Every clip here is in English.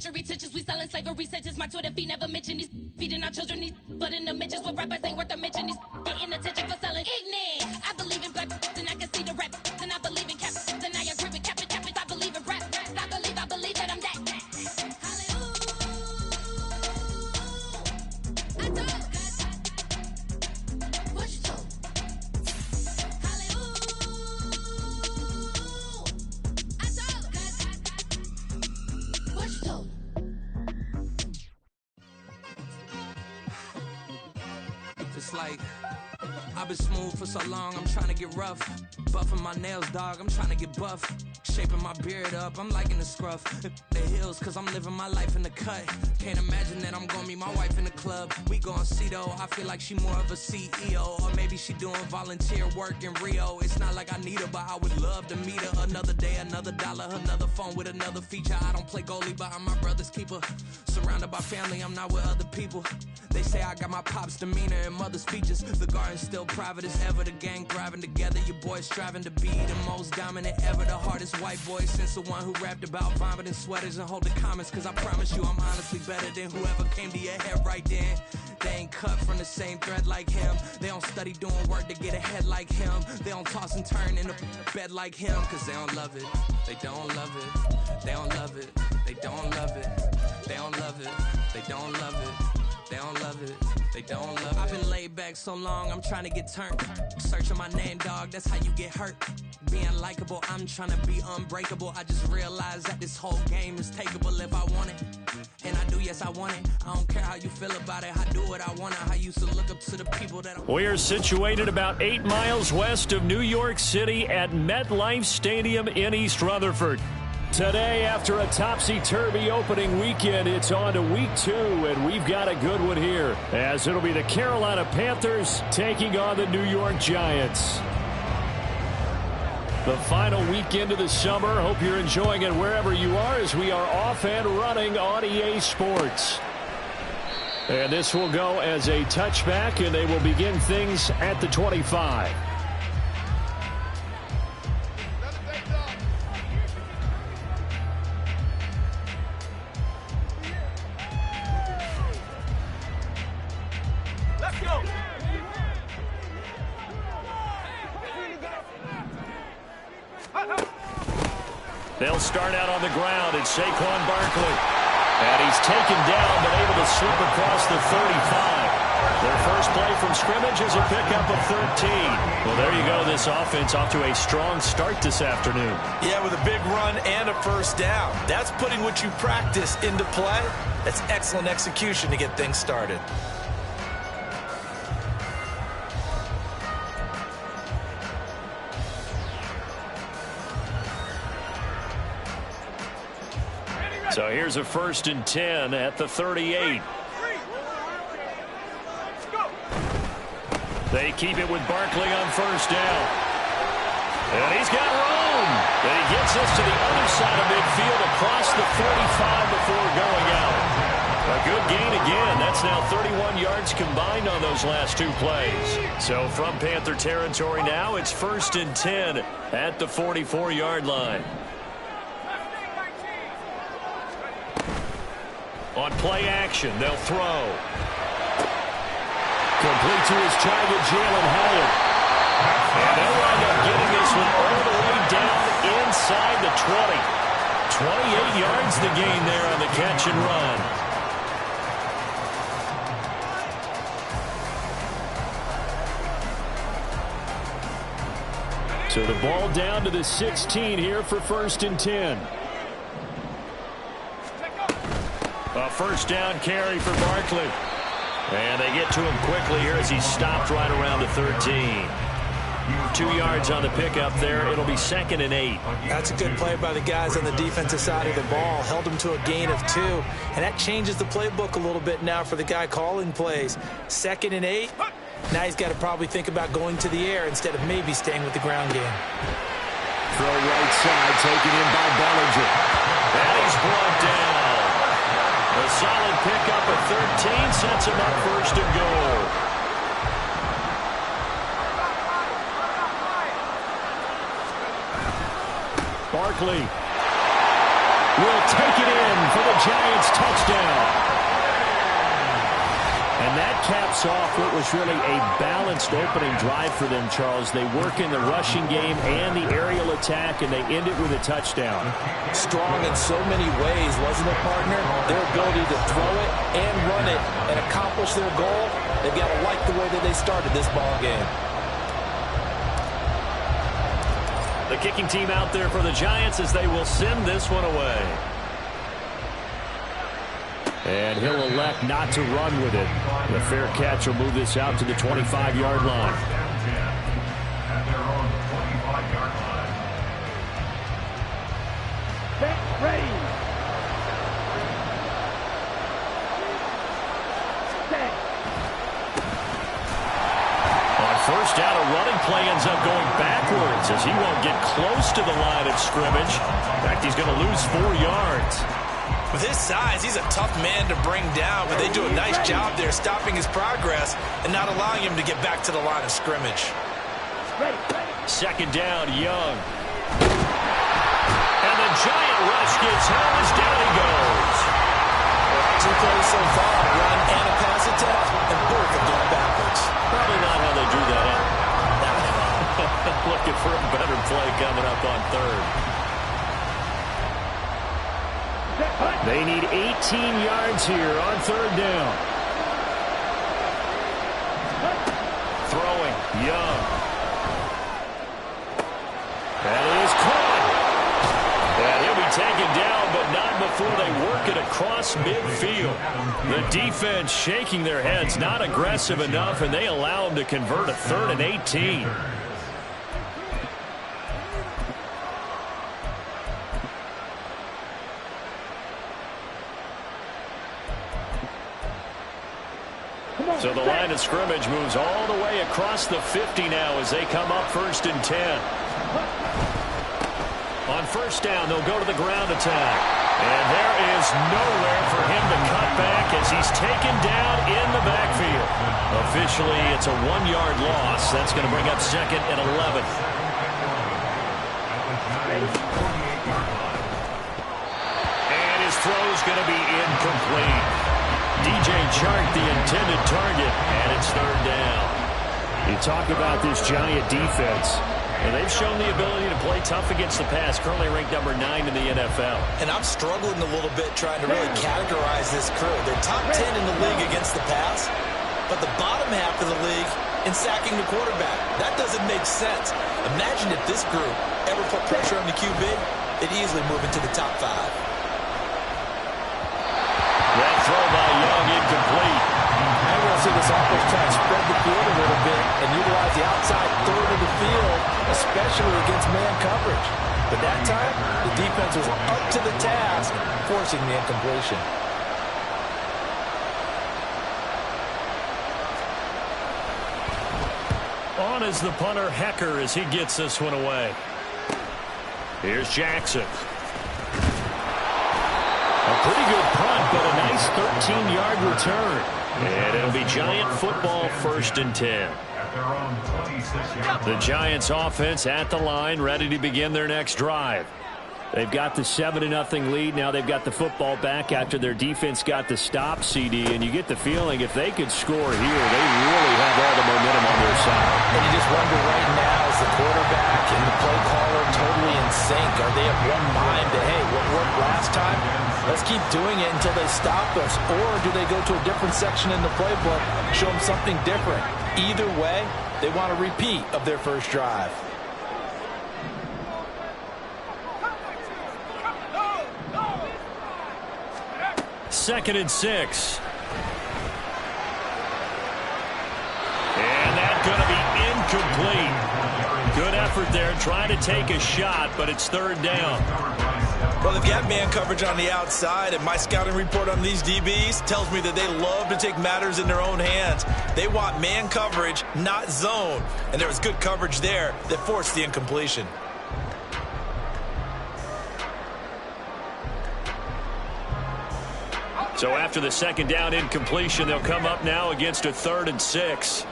penitentiary teachers. We selling slavery sentences. My Twitter feed never mention these feeding our children. These but in the mentions with rappers ain't worth a mention. These getting attention for selling ignorant. I believe in black and I can see the rap. And I believe in cap. And I agree with cap. I believe in rap. I believe that I'm that. Like, I've been smooth for so long, I'm trying to get rough. Buffing my nails, dog, I'm trying to get buff. Shaping my beard up, I'm liking the scruff. The hills, cause I'm living my life in the cut. Can't imagine that I'm gonna meet my wife in the club. We gon' see though, I feel like she more of a CEO. Or maybe she doing volunteer work in Rio. It's not like I need her, but I would love to meet her. Another day, another dollar, another phone with another feature. I don't play goalie, but I'm my brother's keeper. Surrounded by family, I'm not with other people. They say I got my pop's demeanor and mother's features. The garden's still private as ever. The gang thriving together. Your boys striving to be the most dominant ever. The hardest white boy since the one who rapped about vomiting sweaters and holding comments. Cause I promise you I'm honestly better than whoever came to your head right then. They ain't cut from the same thread like him. They don't study doing work to get ahead like him. They don't toss and turn in the bed like him. Cause they don't love it. They don't love it. They don't love it. They don't love it. They don't love it. They don't love it. They don't love it, they don't love it. I've been laid back so long, I'm trying to get turned. Searching my name, dog, that's how you get hurt. Being likable, I'm trying to be unbreakable. I just realized that this whole game is takeable if I want it. And I do, yes, I want it. I don't care how you feel about it. I do what I want. I used to look up to the people that We are situated about 8 miles west of New York City at MetLife Stadium in East Rutherford. Today, after a topsy-turvy opening weekend, it's on to week 2, and we've got a good one here, as it'll be the Carolina Panthers taking on the New York Giants. The final weekend of the summer. Hope you're enjoying it wherever you are, as we are off and running on EA Sports. And this will go as a touchback, and they will begin things at the 25. They'll start out on the ground. It's Saquon Barkley. And he's taken down, but able to slip across the 35. Their first play from scrimmage is a pickup of 13. Well, there you go. This offense off to a strong start this afternoon. Yeah, with a big run and a first down. That's putting what you practice into play. That's excellent execution to get things started. So here's a 1st and 10 at the 38. They keep it with Barkley on first down. And he's got room. And he gets us to the other side of midfield across the 45 before going out. A good gain again. That's now 31 yards combined on those last 2 plays. So from Panther territory now, it's 1st and 10 at the 44-yard line. On play action, they'll throw. Complete to his target, Jalen Hyatt. And they'll wind up getting this one all the way down inside the 20. 28 yards the gain there on the catch and run. So the ball down to the 16 here for 1st and 10. A first down carry for Barkley. And they get to him quickly here as he's stopped right around the 13. 2 yards on the pickup there. It'll be 2nd and 8. That's a good play by the guys on the defensive side of the ball. Held him to a gain of 2. And that changes the playbook a little bit now for the guy calling plays. 2nd and 8. Now he's got to probably think about going to the air instead of maybe staying with the ground game. Throw right side, taken in by Bellinger. And he's brought down. A solid pickup of 13 sets him up 1st and goal. Barkley. will take it in for the Giants touchdown. And that caps off what was really a balanced opening drive for them, Charles. They work in the rushing game and the aerial attack, and they end it with a touchdown. Strong in so many ways, wasn't it, partner? Their ability to throw it and run it and accomplish their goal, they've got to like the way that they started this ball game. The kicking team out there for the Giants as they will send this one away. And he'll elect not to run with it. The fair catch will move this out to the 25-yard line. Ready. On first down, a running play ends up going backwards as he won't get close to the line of scrimmage. In fact, he's going to lose 4 yards. With his size, he's a tough man to bring down, but they do a nice job there stopping his progress and not allowing him to get back to the line of scrimmage. Second down, Young. And the giant rush gets him as down he goes. 2 plays so far, a run and a pass attempt, and both are going backwards. Probably not how they drew that up. Looking for a better play coming up on third. They need 18 yards here on third down. Throwing, Young. That is caught. And he'll be taken down, but not before they work it across midfield. The defense shaking their heads, not aggressive enough, and they allow him to convert a 3rd and 18. So the line of scrimmage moves all the way across the 50 now as they come up 1st and 10. On first down, they'll go to the ground attack. And there is nowhere for him to cut back as he's taken down in the backfield. Officially, it's a 1-yard loss. That's going to bring up 2nd and 11. And his throw's going to be incomplete. DJ Chark, the intended target, and it's 3rd down. You talk about this Giant defense, and they've shown the ability to play tough against the pass, currently ranked number 9 in the NFL. And I'm struggling a little bit trying to really categorize this crew. They're top 10 in the league against the pass, but the bottom half of the league in sacking the quarterback. That doesn't make sense. Imagine if this group ever put pressure on the QB, they'd easily move into the top 5. That throw by Young incomplete. I'm going to see this offense try to spread the field a little bit and utilize the outside third of the field, especially against man coverage. But that time, the defense was up to the task, forcing the incompletion. On is the punter, Hecker, as he gets this one away. Here's Jackson. A pretty good punt, but a nice 13-yard return. And it'll be Giant football 1st and 10. The Giants offense at the line, ready to begin their next drive. They've got the 7-0 lead. Now they've got the football back after their defense got the stop, CD. And you get the feeling if they could score here, they really have all the momentum on their side. And you just wonder right now, is the quarterback and the play caller totally in sync? Are they of one mind that, hey, what worked last time? Let's keep doing it until they stop us. Or do they go to a different section in the playbook, show them something different? Either way, they want a repeat of their first drive. Second and 6. And that's going to be incomplete. Good effort there, trying to take a shot, but it's 3rd down. Well, they've got man coverage on the outside, and my scouting report on these DBs tells me that they love to take matters in their own hands. They want man coverage, not zone. And there was good coverage there that forced the incompletion. So after the 2nd down incompletion, they'll come up now against a 3rd and 6.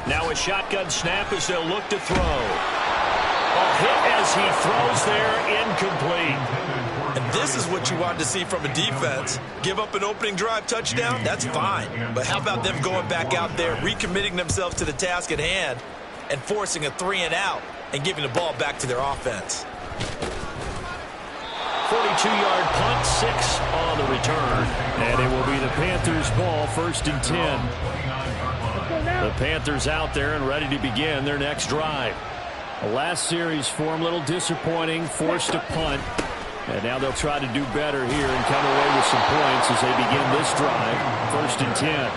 Now a shotgun snap as they'll look to throw. A hit as as he throws there, incomplete. And this is what you want to see from a defense. Give up an opening drive touchdown, that's fine. But how about them going back out there, recommitting themselves to the task at hand, and forcing a 3-and-out and giving the ball back to their offense. 42-yard punt, 6 on the return. And it will be the Panthers' ball, 1st and 10. The Panthers out there and ready to begin their next drive. The last series for them, a little disappointing, forced a punt. And now they'll try to do better here and come away with some points as they begin this drive. 1st and 10.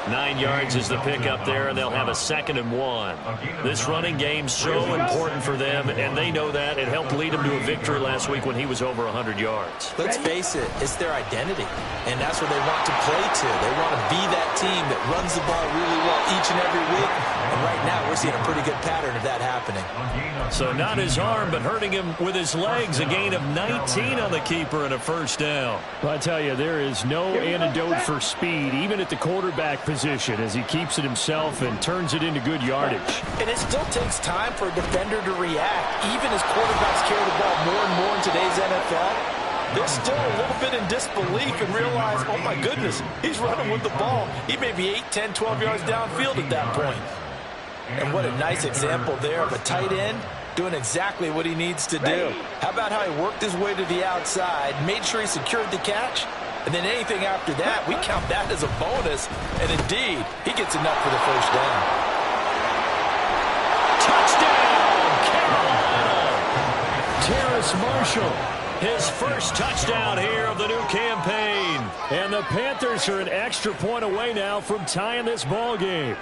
9 yards is the pickup there, and they'll have a 2nd and 1. This running game's so important for them, and they know that. It helped lead them to a victory last week when he was over 100 yards. Let's face it, it's their identity, and that's where they want to play to. They want to be that team that runs the ball really well each and every week, and right now we're seeing a pretty good pattern of that happening. So not his arm, but hurting him with his legs. A gain of 19 on the keeper and a 1st down. Well, I tell you, there is no antidote for speed, even at the quarterback position, as he keeps it himself and turns it into good yardage. And it still takes time for a defender to react. Even as quarterbacks carry the ball more and more in today's NFL, they're still a little bit in disbelief and realize, oh my goodness, he's running with the ball. He may be 8, 10, 12 yards downfield at that point. And what a nice example there of a tight end doing exactly what he needs to do. How about how he worked his way to the outside, made sure he secured the catch, and then anything after that, we count that as a bonus. And indeed, he gets enough for the 1st down. Touchdown, Carolina! Terrace Marshall. His first touchdown here of the new campaign. And the Panthers are an extra point away now from tying this ball game.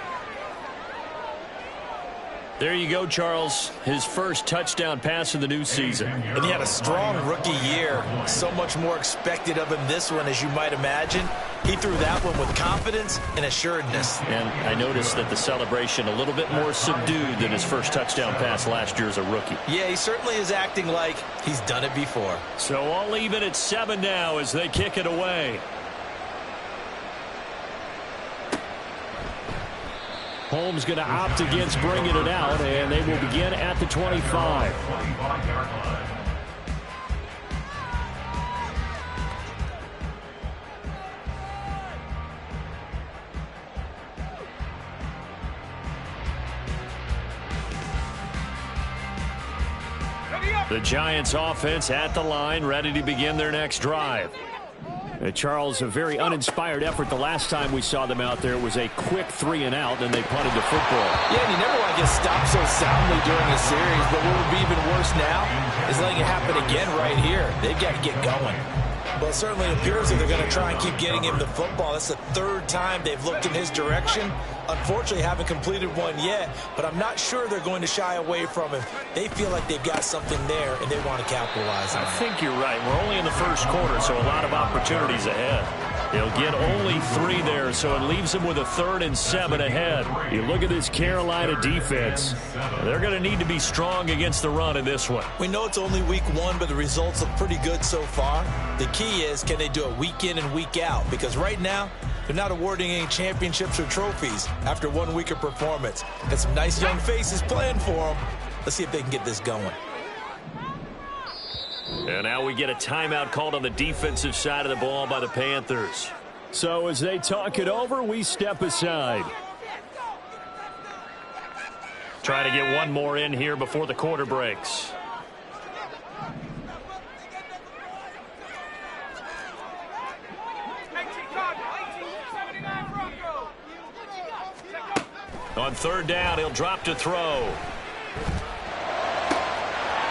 There you go, Charles. His first touchdown pass of the new season. And he had a strong rookie year. So much more expected of him this one, as you might imagine. He threw that one with confidence and assuredness. And I noticed that the celebration a little bit more subdued than his first touchdown pass last year as a rookie. Yeah, he certainly is acting like he's done it before. So all even at 7 now as they kick it away. Holmes going to opt against bringing it out, and they will begin at the 25. The Giants offense at the line, ready to begin their next drive. Charles, a very uninspired effort the last time we saw them out there. It was a quick 3-and-out, and they punted the football. Yeah, and you never want to get stopped so soundly during a series, but what would be even worse now is letting it happen again right here. They've got to get going. Well, it certainly appears that they're going to try and keep getting him the football. That's the 3rd time they've looked in his direction. Unfortunately, haven't completed one yet, but I'm not sure they're going to shy away from him. They feel like they've got something there, and they want to capitalize on it. I think you're right. We're only in the 1st quarter, so a lot of opportunities ahead. They'll get only 3 there, so it leaves them with a 3rd and 7 ahead. You look at this Carolina defense. They're going to need to be strong against the run in this one. We know it's only week 1, but the results look pretty good so far. The key is, can they do it week in and week out? Because right now, they're not awarding any championships or trophies after 1 week of performance. Got some nice young faces playing for them. Let's see if they can get this going. And now we get a timeout called on the defensive side of the ball by the Panthers. So as they talk it over, we step aside. Trying to get one more in here before the quarter breaks. On 3rd down, he'll drop to throw.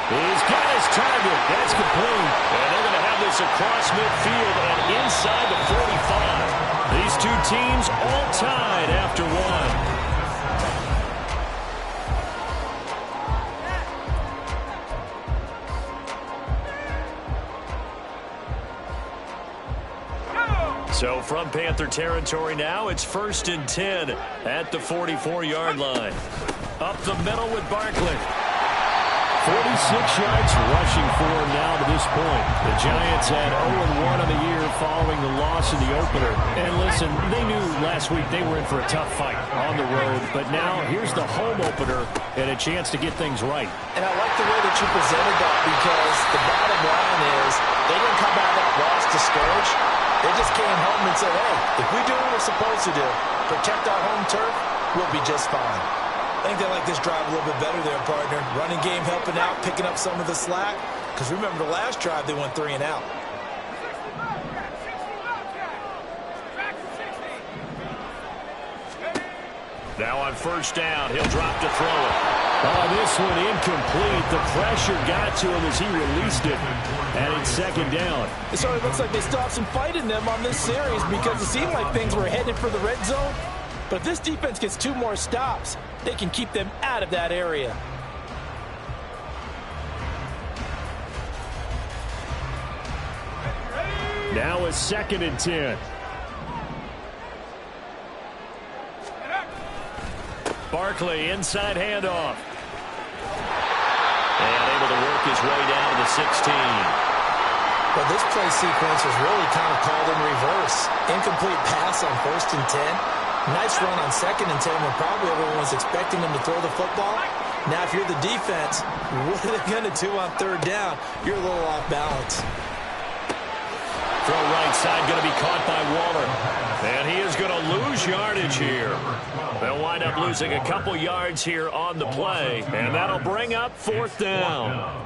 He's got his target. That's complete. And they're going to have this across midfield and inside the 45. These two teams all tied after 1. So from Panther territory now, it's 1st and 10 at the 44-yard line. Up the middle with Barkley. 46 yards rushing for him now to this point. The Giants had 0-1 on the year following the loss in the opener. And listen, they knew last week they were in for a tough fight on the road. But now here's the home opener and a chance to get things right. And I like the way that you presented that, because the bottom line is they didn't come out of that loss discouraged. They just came home and said, hey, if we do what we're supposed to do, protect our home turf, we'll be just fine. I think they like this drive a little bit better there, partner. Running game helping out, picking up some of the slack. Because remember the last drive, they went 3 and out. Now on first down, he'll drop to throw it. Oh, this one incomplete. The pressure got to him as he released it. And it's second down. It sort of looks like they still have some fight in them on this series, because it seemed like things were headed for the red zone. But if this defense gets 2 more stops, they can keep them out of that area. Now a 2nd and 10. Barkley, inside handoff. And able to work his way down to the 16. Well, this play sequence was really kind of called in reverse. Incomplete pass on 1st and 10. Nice run on 2nd and 10 when probably everyone was expecting them to throw the football. Now, if you're the defense, what are they going to do on 3rd down? You're a little off balance. Throw right side, going to be caught by Waller. And he is going to lose yardage here. They'll wind up losing a couple yards here on the play. And that'll bring up 4th down.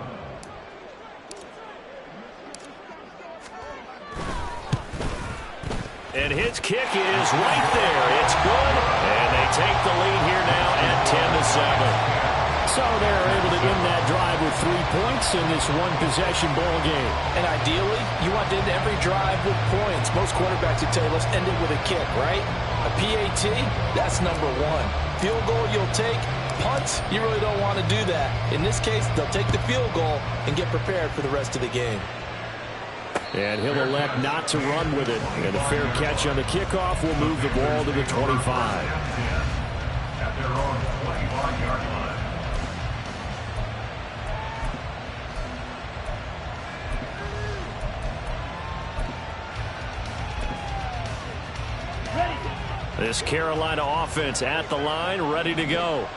And his kick is right there. It's good. And they take the lead here now at 10-7. So they're able to end that drive with 3 points in this one-possession ball game. And ideally, you want to end every drive with points. Most quarterbacks would tell you, let's end it with a kick, right? A PAT, that's number 1. Field goal you'll take. Punts, you really don't want to do that. In this case, they'll take the field goal and get prepared for the rest of the game. And he'll elect not to run with it. And a fair catch on the kickoff will move the ball to the 25. At their own 21-yard line. This Carolina offense at the line, ready to go.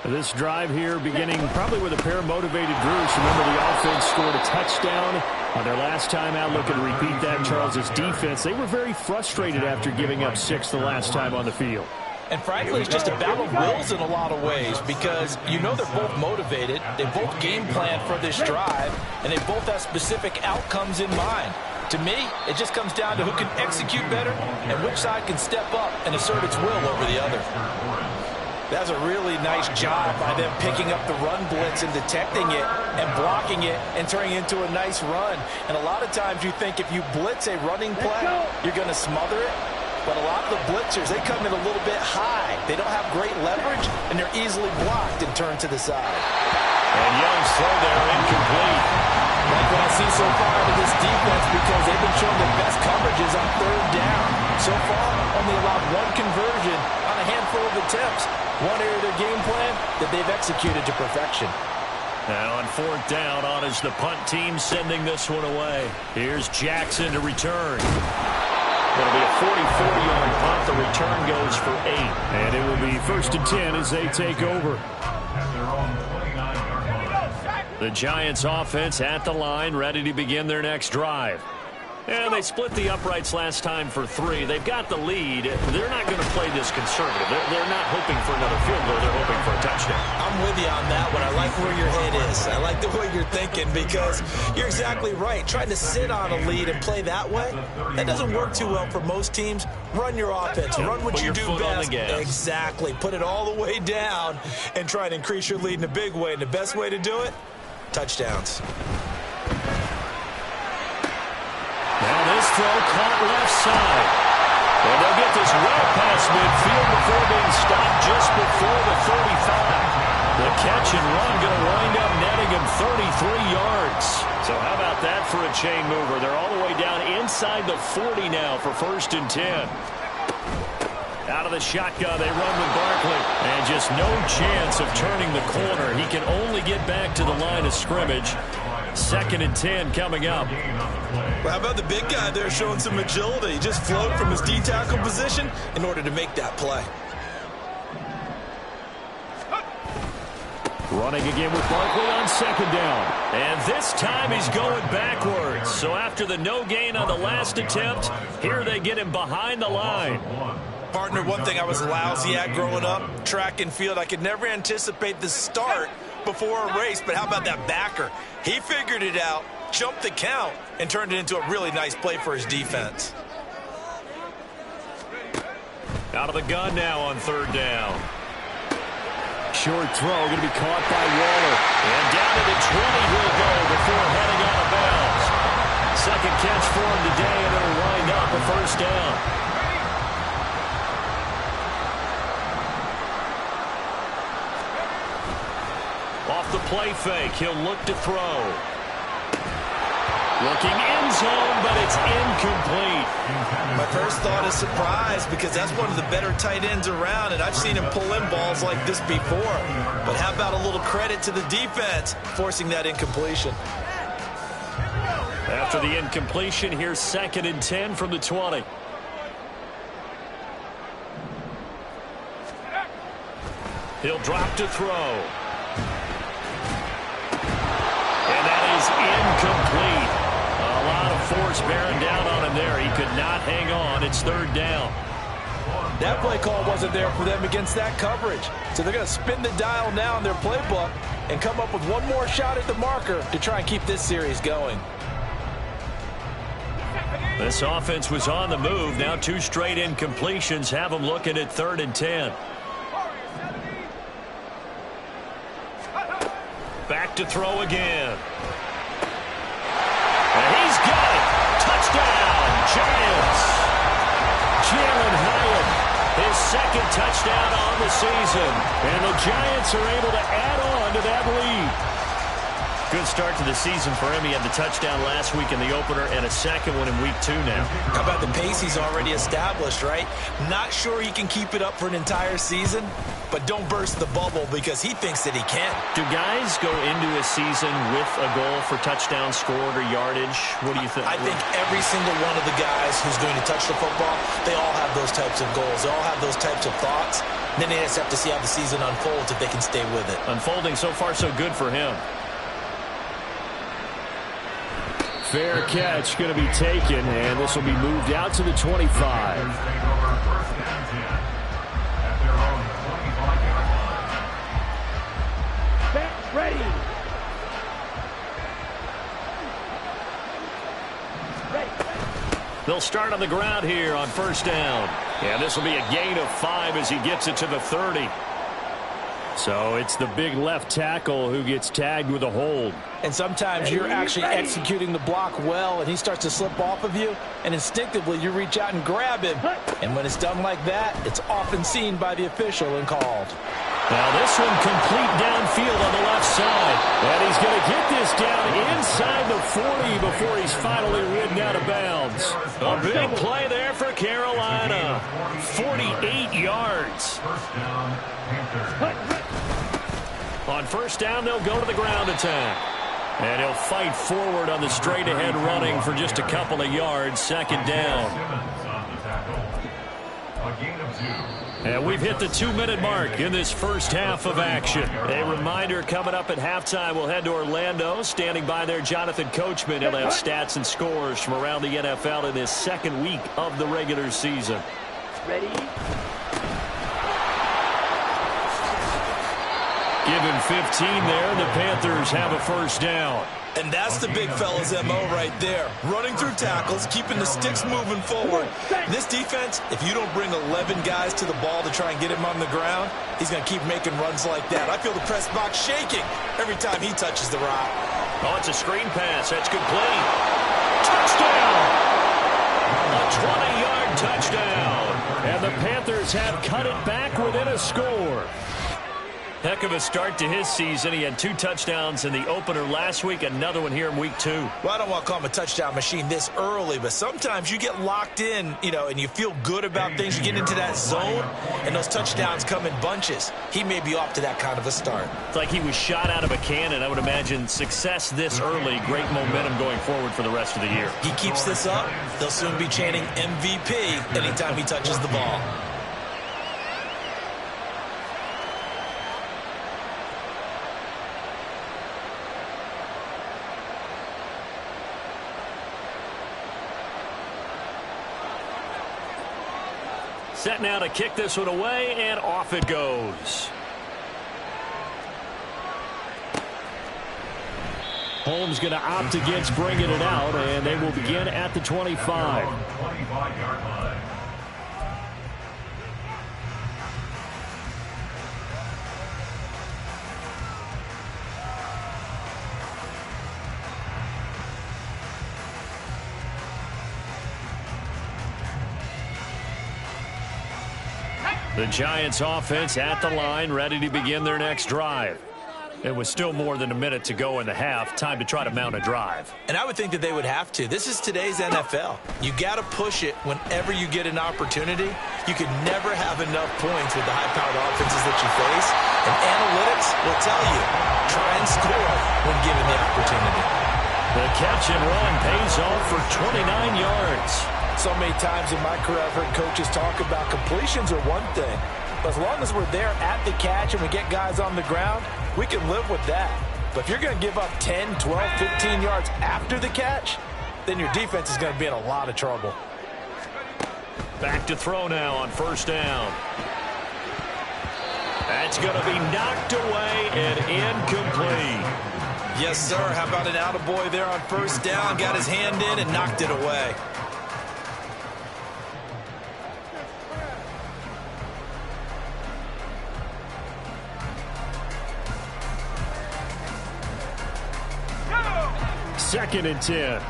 This drive here beginning probably with a pair of motivated groups. Remember, the offense scored a touchdown on their last time out. Looking to repeat that. Charles' defense, they were very frustrated after giving up 6 the last time on the field. And frankly, it's just a battle of wills in a lot of ways, because you know they're both motivated. They both game plan for this drive, and they both have specific outcomes in mind. To me, it just comes down to who can execute better and which side can step up and assert its will over the other. That's a really nice job by them picking up the run blitz and detecting it and blocking it and turning it into a nice run. And a lot of times you think if you blitz a running play, you're going to smother it. But a lot of the blitzers, they come in a little bit high. They don't have great leverage, and they're easily blocked and turned to the side. And Young's throw there incomplete. Like what I see so far out of this defense, because they've been showing the best coverages on 3rd down. So far, only allowed 1 conversion on a handful of attempts. One area of their game plan that they've executed to perfection. Now on 4th down, on is the punt team sending this one away. Here's Jackson to return. It'll be a 44-yard punt. The return goes for 8. And it will be 1st and 10 as they take over. The Giants offense at the line, ready to begin their next drive. And they split the uprights last time for 3. They've got the lead. They're not going to play this conservative. They're not hoping for another field goal. They're hoping for a touchdown. I'm with you on that one. I like where your head is. I like the way you're thinking, because you're exactly right. Trying to sit on a lead and play that way, that doesn't work too well for most teams. Run your offense. Run what you do best. Exactly. Put it all the way down and try to increase your lead in a big way. And the best way to do it, touchdowns. Now this throw caught left side. And they'll get this well past midfield before being stopped just before the 35. The catch and run going to wind up netting him 33 yards. So how about that for a chain mover? They're all the way down inside the 40 now for 1st and 10. Out of the shotgun, they run with Barkley. And just no chance of turning the corner. He can only get back to the line of scrimmage. 2nd and 10 coming up. Well, how about the big guy there showing some agility? He just floated from his D-tackle position in order to make that play. Running again with Barkley on 2nd down. And this time he's going backwards. So after the no gain on the last attempt, here they get him behind the line. Partner, one thing I was lousy at growing up, track and field, I could never anticipate the start before a race, but how about that backer? He figured it out, jumped the count, and turned it into a really nice play for his defense. Out of the gun now on 3rd down. Short throw, going to be caught by Waller. And down to the 20 he'll go before heading out of bounds. 2nd catch for him today, and it'll wind up a 1st down. Off the play fake, he'll look to throw. Looking end zone, but it's incomplete. My first thought is surprise because that's one of the better tight ends around, and I've seen him pull in balls like this before. But how about a little credit to the defense forcing that incompletion? After the incompletion, here's 2nd and 10 from the 20. He'll drop to throw. And that is incomplete. A lot of force bearing down on him there. He could not hang on. It's 3rd down. That play call wasn't there for them against that coverage. So they're going to spin the dial now in their playbook and come up with one more shot at the marker to try and keep this series going. This offense was on the move. Now 2 straight incompletions have them looking at 3rd and 10. Back to throw again. And he's got it. Touchdown, Giants. Jalen Hyatt, his 2nd touchdown on the season. And the Giants are able to add on to that lead. Good start to the season for him. He had the touchdown last week in the opener and a 2nd one in week 2 now. How about the pace he's already established, right? Not sure he can keep it up for an entire season, but don't burst the bubble because he thinks that he can. Do guys go into a season with a goal for touchdown scored or yardage? What do you think? I think every single one of the guys who's going to touch the football, they all have those types of goals. They all have those types of thoughts. And then they just have to see how the season unfolds if they can stay with it. Unfolding so far so good for him. Fair catch going to be taken, and this will be moved out to the 25. Back ready. They'll start on the ground here on 1st down. And this will be a gain of 5 as he gets it to the 30. So it's the big left tackle who gets tagged with a hold. And sometimes you're actually executing the block well, and he starts to slip off of you, and instinctively you reach out and grab him. And when it's done like that, it's often seen by the official and called. Now this one complete downfield on the left side. And he's going to get this down inside the 40 before he's finally ridden out of bounds. A big play there for Carolina. 48 yards. On 1st down, they'll go to the ground attack. And he'll fight forward on the straight-ahead running for just a couple of yards. 2nd down. And we've hit the 2-minute mark in this first half of action. A reminder coming up at halftime, we'll head to Orlando. Standing by there, Jonathan Coachman. He'll have stats and scores from around the NFL in this 2nd week of the regular season. Ready? Give him 15 there, and the Panthers have a 1st down. And that's the big fella's MO right there. Running through tackles, keeping the sticks moving forward. This defense, if you don't bring 11 guys to the ball to try and get him on the ground, he's going to keep making runs like that. I feel the press box shaking every time he touches the rock. Oh, it's a screen pass. That's complete. Touchdown! A 20-yard touchdown. And the Panthers have cut it back within a score. Heck of a start to his season. He had 2 touchdowns in the opener last week, another one here in week 2. Well, I don't want to call him a touchdown machine this early, but sometimes you get locked in, and you feel good about things. You get into that zone, and those touchdowns come in bunches. He may be off to that kind of a start. It's like he was shot out of a cannon. I would imagine success this early, great momentum going forward for the rest of the year. He keeps this up, they'll soon be chanting MVP anytime he touches the ball. Set now to kick this one away, and off it goes. Holmes going to opt against bringing it out, and they will begin at the 25. The Giants offense at the line, ready to begin their next drive. It was still more than a minute to go in the half. Time to try to mount a drive. And I would think that they would have to. This is today's NFL. You got to push it whenever you get an opportunity. You can never have enough points with the high-powered offenses that you face. And analytics will tell you, try and score when given the opportunity. The catch and run pays off for 29 yards. So many times in my career, I've heard coaches talk about completions are one thing. But as long as we're there at the catch and we get guys on the ground, we can live with that. But if you're going to give up 10, 12, 15 yards after the catch, then your defense is going to be in a lot of trouble. Back to throw now on first down. That's going to be knocked away and incomplete. Yes, sir. How about an attaboy there on first down? Got his hand in and knocked it away. Second and 10.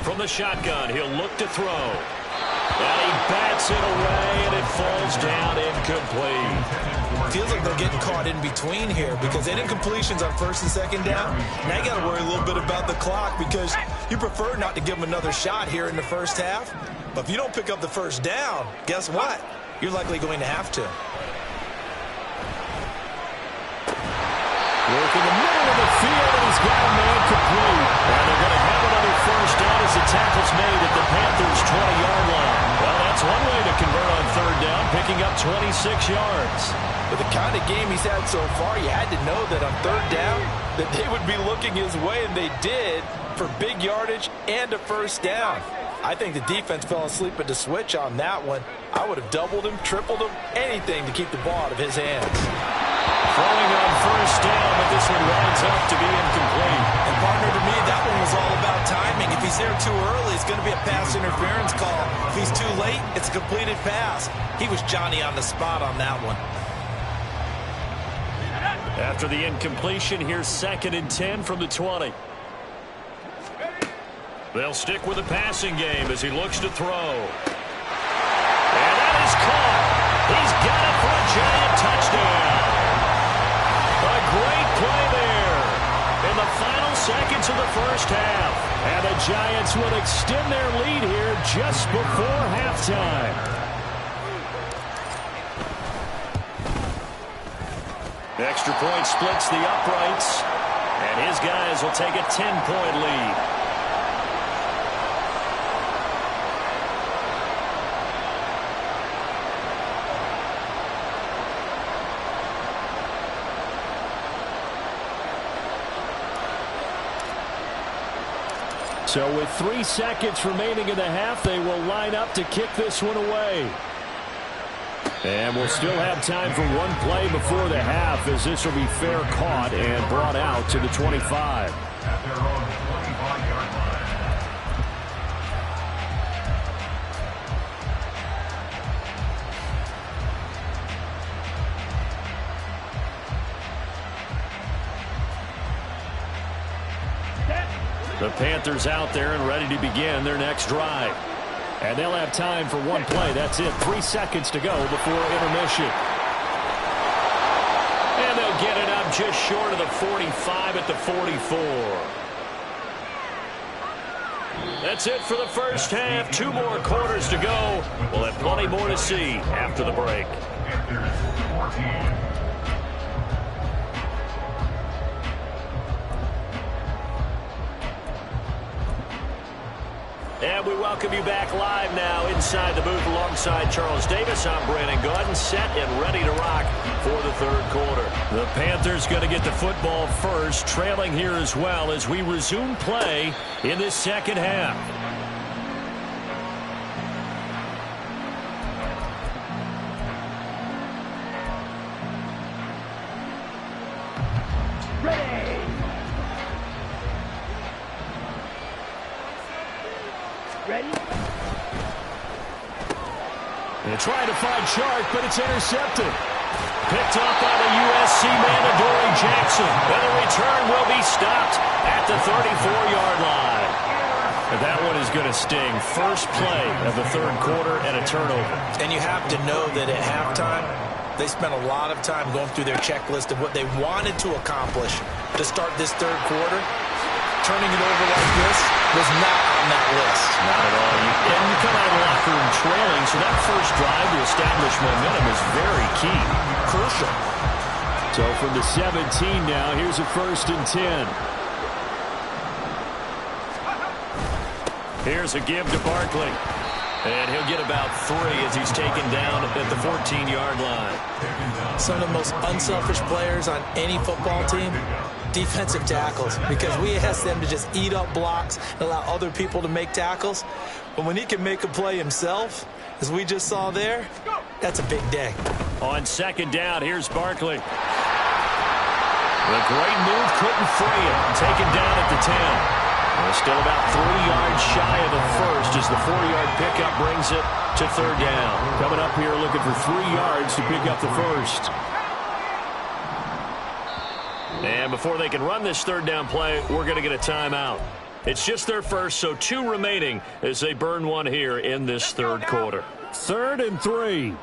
From the shotgun, he'll look to throw. And he bats it away, and it falls down incomplete. Feels like they're getting caught in between here because any incompletions on first and second down, now you got to worry a little bit about the clock because you prefer not to give them another shot here in the first half. But if you don't pick up the first down, guess what? You're likely going to have to. Working the middle of the field, and he's got a man complete. And they're going to have another first down as the tackle's made at the Panthers' 20-yard line. Well, that's one way to convert on third down, picking up 26 yards. With the kind of game he's had so far, you had to know that on third down that they would be looking his way, and they did for big yardage and a first down. I think the defense fell asleep at the switch on that one. I would have doubled him, tripled him, anything to keep the ball out of his hands. Throwing on first down, but this one winds up to be incomplete. And partner, to me, that one was all about timing. If he's there too early, it's going to be a pass interference call. If he's too late, it's a completed pass. He was Johnny on the spot on that one. After the incompletion, here's second and 10 from the 20. They'll stick with the passing game as he looks to throw. And that is caught. He's got it for a giant touchdown. A great play there in the final seconds of the first half. And the Giants will extend their lead here just before halftime. The extra point splits the uprights, and his guys will take a 10-point lead. So with 3 seconds remaining in the half, they will line up to kick this one away. And we'll still have time for one play before the half, as this will be fair caught and brought out to the 25. The Panthers out there and ready to begin their next drive. And they'll have time for one play. That's it. 3 seconds to go before intermission. And they'll get it up just short of the 45 at the 44. That's it for the first half. 2 more quarters to go. We'll have plenty more to see after the break. And we welcome you back live now inside the booth alongside Charles Davis. I'm Brandon Gaudin, set and ready to rock for the third quarter. The Panthers going to get the football first, trailing here as well as we resume play in this second half. Ready? They're trying to find Chark, but it's intercepted. Picked up by the USC man, Adoree Jackson. And the return will be stopped at the 34-yard line. And that one is going to sting. First play of the third quarter and a turnover. And you have to know that at halftime, they spent a lot of time going through their checklist of what they wanted to accomplish to start this third quarter. Turning it over like this was not on that list. Not at all. And you come out of the locker room trailing, so that first drive to establish momentum is very key. Crucial. So from the 17 now, here's a 1st and 10. Here's a give to Barkley. And he'll get about 3 as he's taken down at the 14-yard line. Some of the most unselfish players on any football team, defensive tackles, because we ask them to just eat up blocks and allow other people to make tackles. But when he can make a play himself, as we just saw there, that's a big day. On second down, here's Barkley. The great move couldn't free him. Taken down at the 10. Still about 3 yards shy of the first as the 4-yard pickup brings it to third down. Coming up here looking for 3 yards to pick up the first. And before they can run this third down play, we're going to get a timeout. It's just their first, so 2 remaining as they burn one here in this third quarter. 3rd and 3.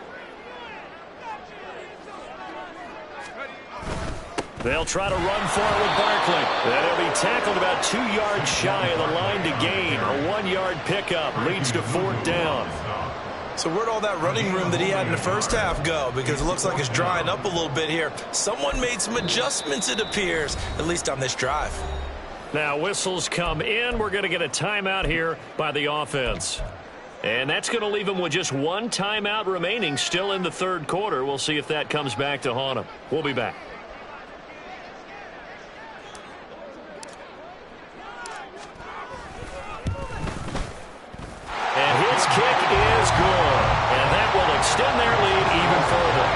They'll try to run for it with Barkley. And he'll be tackled about 2 yards shy of the line to gain. A 1-yard pickup leads to 4th down. So where'd all that running room that he had in the first half go? Because it looks like it's drying up a little bit here. Someone made some adjustments, it appears, at least on this drive. Now whistles come in. We're going to get a timeout here by the offense. And that's going to leave them with just 1 timeout remaining still in the third quarter. We'll see if that comes back to haunt them. We'll be back. And his kick is good. And that will extend their lead even further.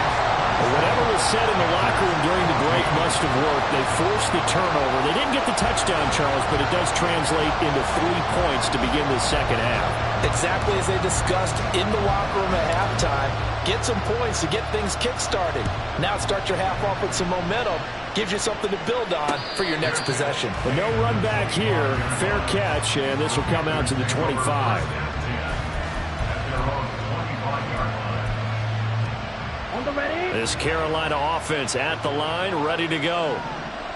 Whatever was said in the locker room during the break must have worked. They forced the turnover. They didn't get the touchdown, Charles, but it does translate into 3 points to begin the second half. Exactly as they discussed in the locker room at halftime. Get some points to get things kick-started. Now start your half off with some momentum. Gives you something to build on for your next possession. But no run back here. Fair catch, and this will come out to the 25. This Carolina offense at the line, ready to go.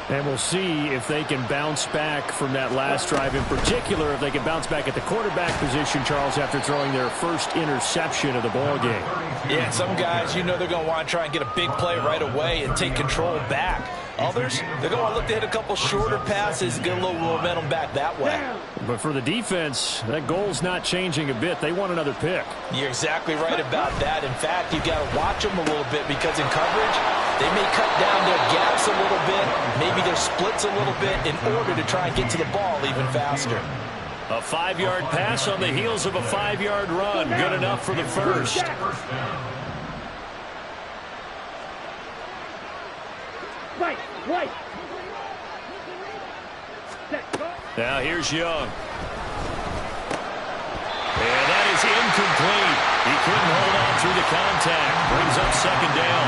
And we'll see if they can bounce back from that last drive. In particular, if they can bounce back at the quarterback position, Charles, after throwing their first interception of the ball game. Yeah, some guys, you know they're going to want to try and get a big play right away and take control back. Others, they're going to want to look to hit a couple shorter passes, get a little momentum back that way. But for the defense, that goal's not changing a bit. They want another pick. You're exactly right about that. In fact, you've got to watch them a little bit because in coverage, they may cut down their gaps a little bit, maybe their splits a little bit in order to try and get to the ball even faster. A 5-yard pass on the heels of a 5-yard run. Good enough for the first. Right. Now here's Young. And that is incomplete. He couldn't hold on through the contact. Brings up second down.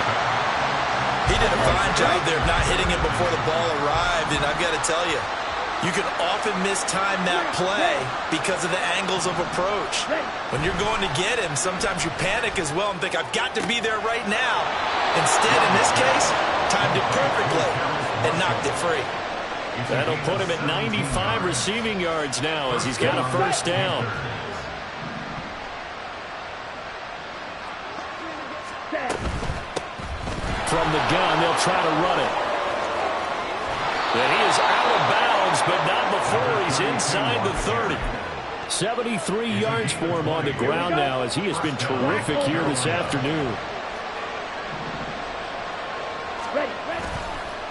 He did a fine job there of not hitting it before the ball arrived, and I've got to tell you, You can often mistime that play because of the angles of approach. When you're going to get him, sometimes you panic as well and think, I've got to be there right now. Instead, in this case, timed it perfectly and knocked it free. That'll put him at 95 receiving yards now as he's got a first down. From the gun, they'll try to run it. And he is out of bounds, but not before he's inside the 30. 73 yards for him on the ground now as he has been terrific here this afternoon.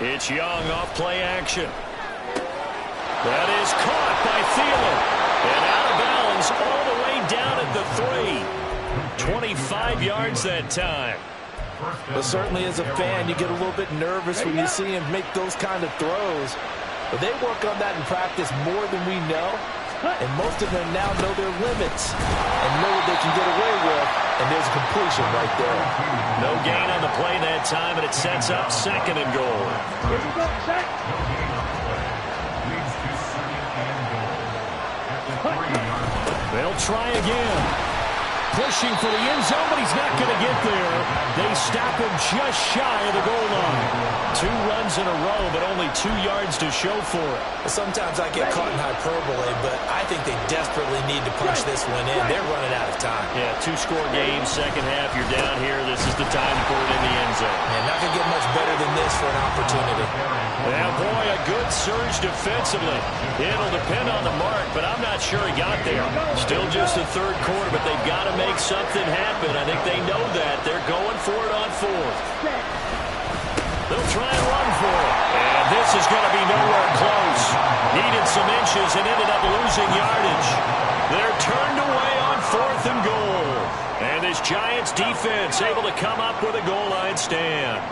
It's Young off play action. That is caught by Thielen. And out of bounds all the way down at the 3. 25 yards that time. But certainly as a fan, you get a little bit nervous when you see him make those kind of throws. But they work on that in practice more than we know. And most of them now know their limits and know what they can get away with. And there's a completion right there. No gain on the play that time, and it sets up 2nd and goal. They'll try again. Pushing for the end zone, but he's not going to get there. They stop him just shy of the goal line. 2 runs in a row, but only 2 yards to show for it. Sometimes I get caught in hyperbole, but I think they desperately need to punch this one in. They're running out of time. Yeah, 2-score game, second half, you're down here. This is the time to put it in the end zone. And not going to get much better than this for an opportunity. Yeah, boy, a good surge defensively. It'll depend on the mark, but I'm not sure he got there. Still just the 3rd quarter, but they've got to make something happen. I think they know that. They're going for it on 4th. They'll try and run for it. And this is going to be nowhere close. Needed some inches and ended up losing yardage. They're turned away on 4th and goal. And this Giants defense able to come up with a goal line stand.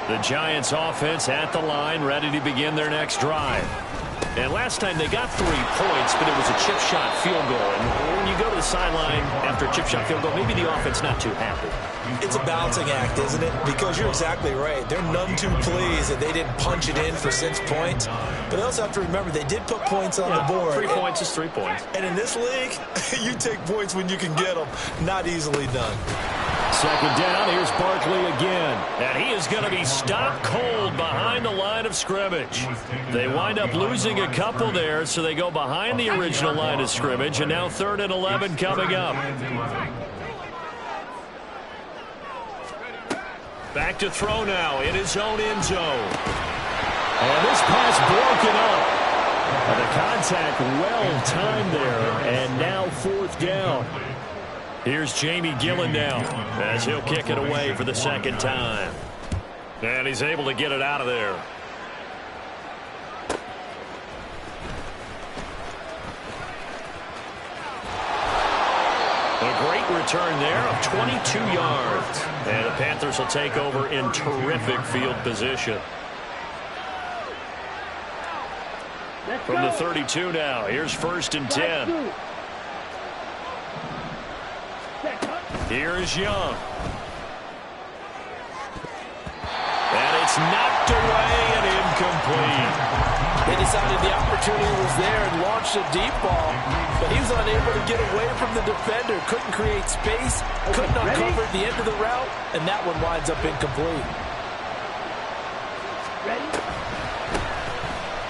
The Giants offense at the line, ready to begin their next drive. And last time they got 3 points, but it was a chip shot field goal. And when you go to the sideline after a chip shot field goal, maybe the offense not too happy. It's a balancing act, isn't it? Because you're exactly right. They're none too pleased that they didn't punch it in for 6 points. But they also have to remember they did put points on the board. 3 points is 3 points. And in this league, you take points when you can get them. Not easily done. 2nd down, here's Barkley again. And he is going to be stopped cold behind the line of scrimmage. They wind up losing a couple there, so they go behind the original line of scrimmage, and now 3rd and 11 coming up. Back to throw now in his own end zone. And this pass broken up. And the contact well timed there, and now 4th down. Here's Jamie Gillen now as he'll kick it away for the 2nd time. And he's able to get it out of there. A great return there of 22 yards. And the Panthers will take over in terrific field position. From the 32 now, here's 1st and 10. Here is Young. And it's knocked away and incomplete. They decided the opportunity was there and launched a deep ball, but he was unable to get away from the defender. Couldn't create space, couldn't uncover the end of the route, and that one winds up incomplete.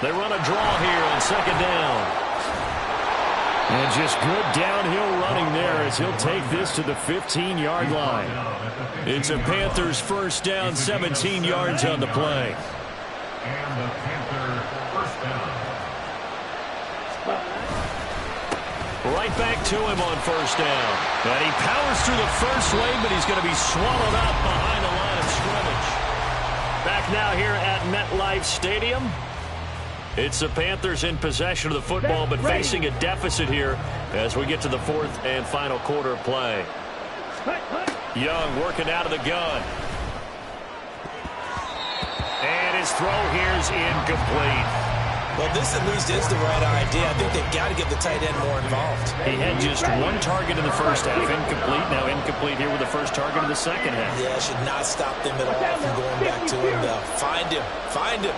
They run a draw here on 2nd down. And just good downhill running there as he'll take this to the 15-yard line. It's a Panthers first down, 17 yards on the play. And the Panther first down. Right back to him on 1st down. And he powers through the first lane, but he's going to be swallowed up behind the line of scrimmage. Back now here at MetLife Stadium. It's the Panthers in possession of the football, but facing a deficit here as we get to the 4th and final quarter of play. Young working out of the gun. And his throw here is incomplete. Well, this at least is the right idea. I think they've got to get the tight end more involved. He had just 1 target in the first half, incomplete. Now incomplete here with the first target in the second half. Yeah, should not stop them at all from going back to him, though. Find him. Find him.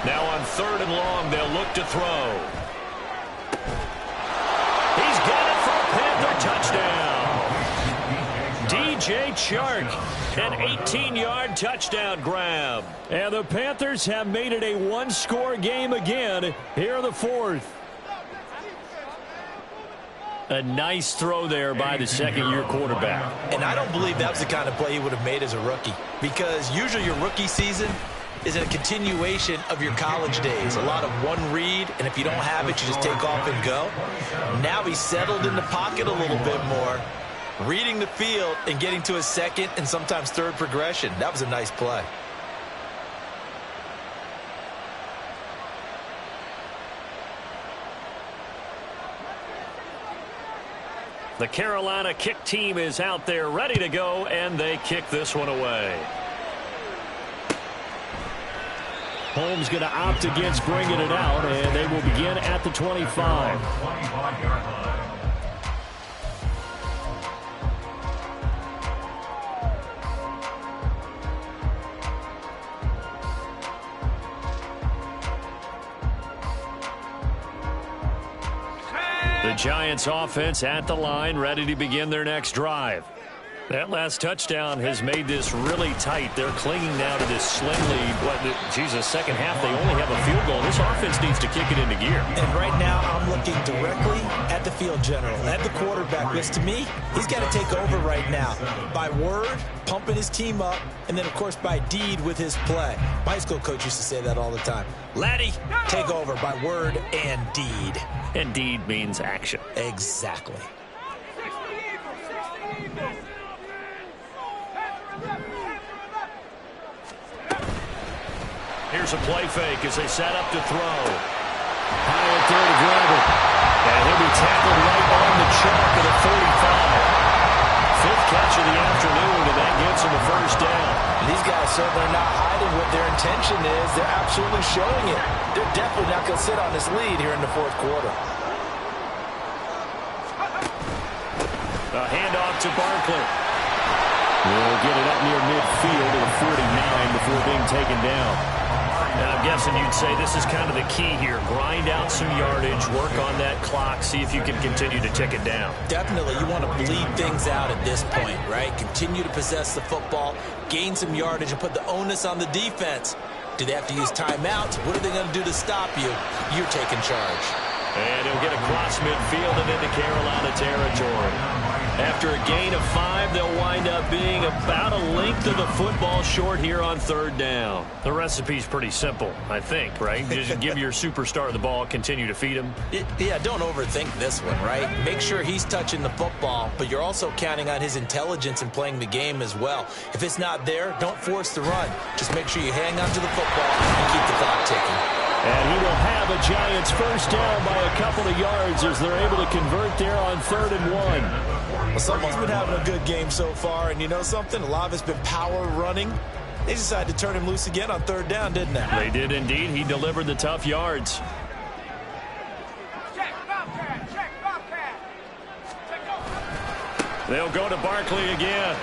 Now on 3rd and long, they'll look to throw. He's got it for a Panther touchdown. DJ Chark, an 18-yard touchdown grab. And the Panthers have made it a one-score game again here in the 4th. A nice throw there by the second-year quarterback. And I don't believe that was the kind of play he would have made as a rookie, because usually your rookie season is a continuation of your college days. A lot of one read, and if you don't have it, you just take off and go. Now he's settled in the pocket a little bit more, reading the field and getting to his second and sometimes third progression. That was a nice play. The Carolina kick team is out there ready to go, and they kick this one away. Holmes going to opt against bringing it out, and they will begin at the 25. The Giants offense at the line, ready to begin their next drive. That last touchdown has made this really tight. They're clinging now to this slim lead. Second half, they only have a field goal. This offense needs to kick it into gear. And right now, I'm looking directly at the field general, at the quarterback, because to me, he's got to take over right now. By word, pumping his team up, and then, of course, by deed with his play. My high school coach used to say that all the time. Laddie, take over by word and deed. And deed means action. Exactly. Here's a play fake as they set up to throw. High up there to grab it. And he'll be tackled right on the chalk at the 45. 5th catch of the afternoon, and that gets him a first down. These guys certainly are not hiding what their intention is. They're absolutely showing it. They're definitely not going to sit on this lead here in the 4th quarter. A handoff to Barkley. We'll get it up near midfield to the 49 before being taken down. And I'm guessing you'd say this is kind of the key here. Grind out some yardage, work on that clock, see if you can continue to tick it down. Definitely. You want to bleed things out at this point, right? Continue to possess the football, gain some yardage, and put the onus on the defense. Do they have to use timeouts? What are they going to do to stop you? You're taking charge. And he'll get across midfield and into Carolina territory. After a gain of 5, they'll wind up being about a length of the football short here on 3rd down. The recipe's pretty simple, I think, right? Just give your superstar the ball, continue to feed him. Yeah, don't overthink this one, right? Make sure he's touching the football, but you're also counting on his intelligence in playing the game as well. If it's not there, don't force the run. Just make sure you hang on to the football and keep the clock ticking. And he will have a Giants first down by a couple of yards as they're able to convert there on 3rd and 1. Well, someone's been having a good game so far, and you know something? A lot of it's been power running. They decided to turn him loose again on 3rd down, didn't they? They did indeed. He delivered the tough yards. They'll go to Barkley again.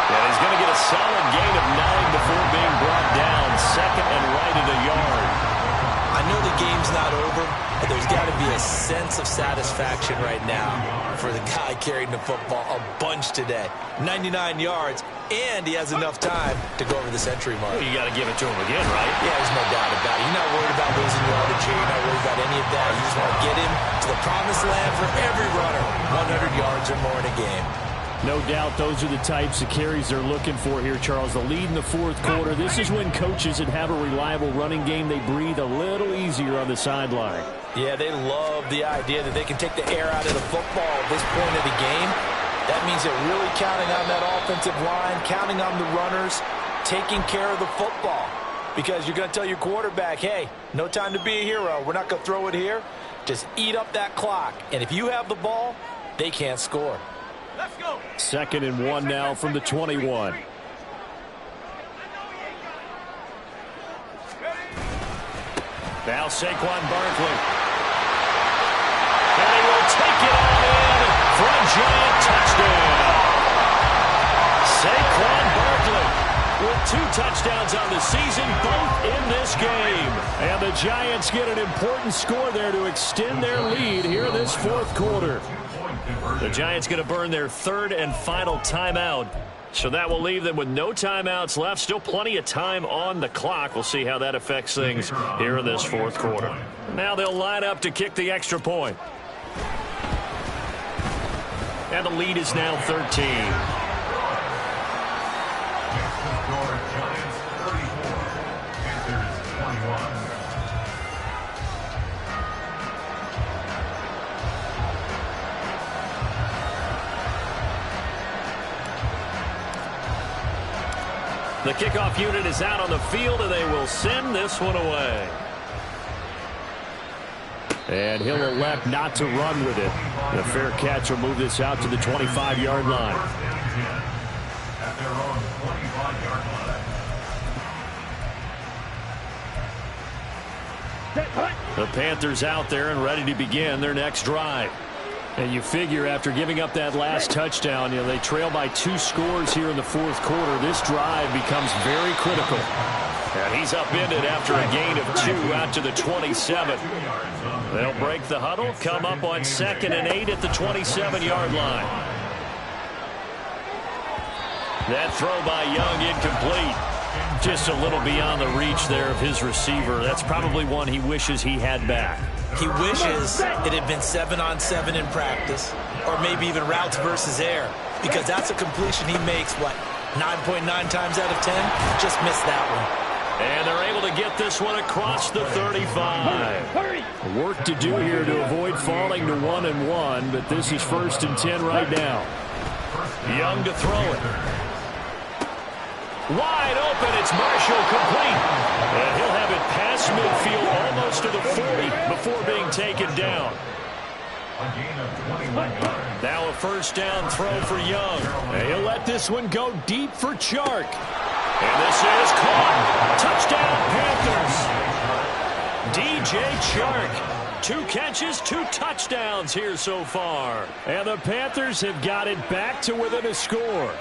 And he's going to get a solid gain of 9 before being brought down. 2nd and right at a yard. I know the game's not over, but there's got to be a sense of satisfaction right now for the guy carrying the football a bunch today. 99 yards, and he has enough time to go over the century mark. Well, you got to give it to him again, right? Yeah, there's no doubt about it. You're not worried about losing yardage here. You're not worried about any of that. You just want to get him to the promised land for every runner. 100 yards or more in a game. No doubt those are the types of carries they're looking for here, Charles. The lead in the 4th quarter. This is when coaches that have a reliable running game, they breathe a little easier on the sideline. Yeah, they love the idea that they can take the air out of the football at this point of the game. That means they're really counting on that offensive line, counting on the runners, taking care of the football. Because you're going to tell your quarterback, hey, no time to be a hero. We're not going to throw it here. Just eat up that clock. And if you have the ball, they can't score. Let's go. 2nd and 1 now from the 21. Now Saquon Barkley. And he will take it on in for a Giant touchdown. Saquon Barkley with 2 touchdowns on the season, both game. And the Giants get an important score there to extend their lead here in this fourth quarter. The Giants going to burn their third and final timeout. So that will leave them with no timeouts left. Still plenty of time on the clock. We'll see how that affects things here in this fourth quarter. Now they'll line up to kick the extra point. And the lead is now 13. The kickoff unit is out on the field, and they will send this one away. And he'll elect not to run with it. The fair catch will move this out to the 25-yard line. At their own 25-yard line. The Panthers out there and ready to begin their next drive. And you figure after giving up that last touchdown, they trail by 2 scores here in the fourth quarter. This drive becomes very critical. And he's upended after a gain of 2 out to the 27. They'll break the huddle, come up on 2nd and 8 at the 27-yard line. That throw by Young incomplete. Just a little beyond the reach there of his receiver. That's probably one he wishes he had back. He wishes it had been 7-on-7 in practice, or maybe even routes versus air, because that's a completion he makes, 9.9 times out of 10? Just missed that one. And they're able to get this one across the 35. Work to do here to avoid falling to 1-1, but this is 1st and 10 right now. Young to throw it. Wide open, it's Marshall complete. And he'll have it past midfield almost to the 40 before being taken down. Now a first down throw for Young. And he'll let this one go deep for Chark. And this is caught. Touchdown, Panthers. DJ Chark. 2 catches, 2 touchdowns here so far. And the Panthers have got it back to within a score.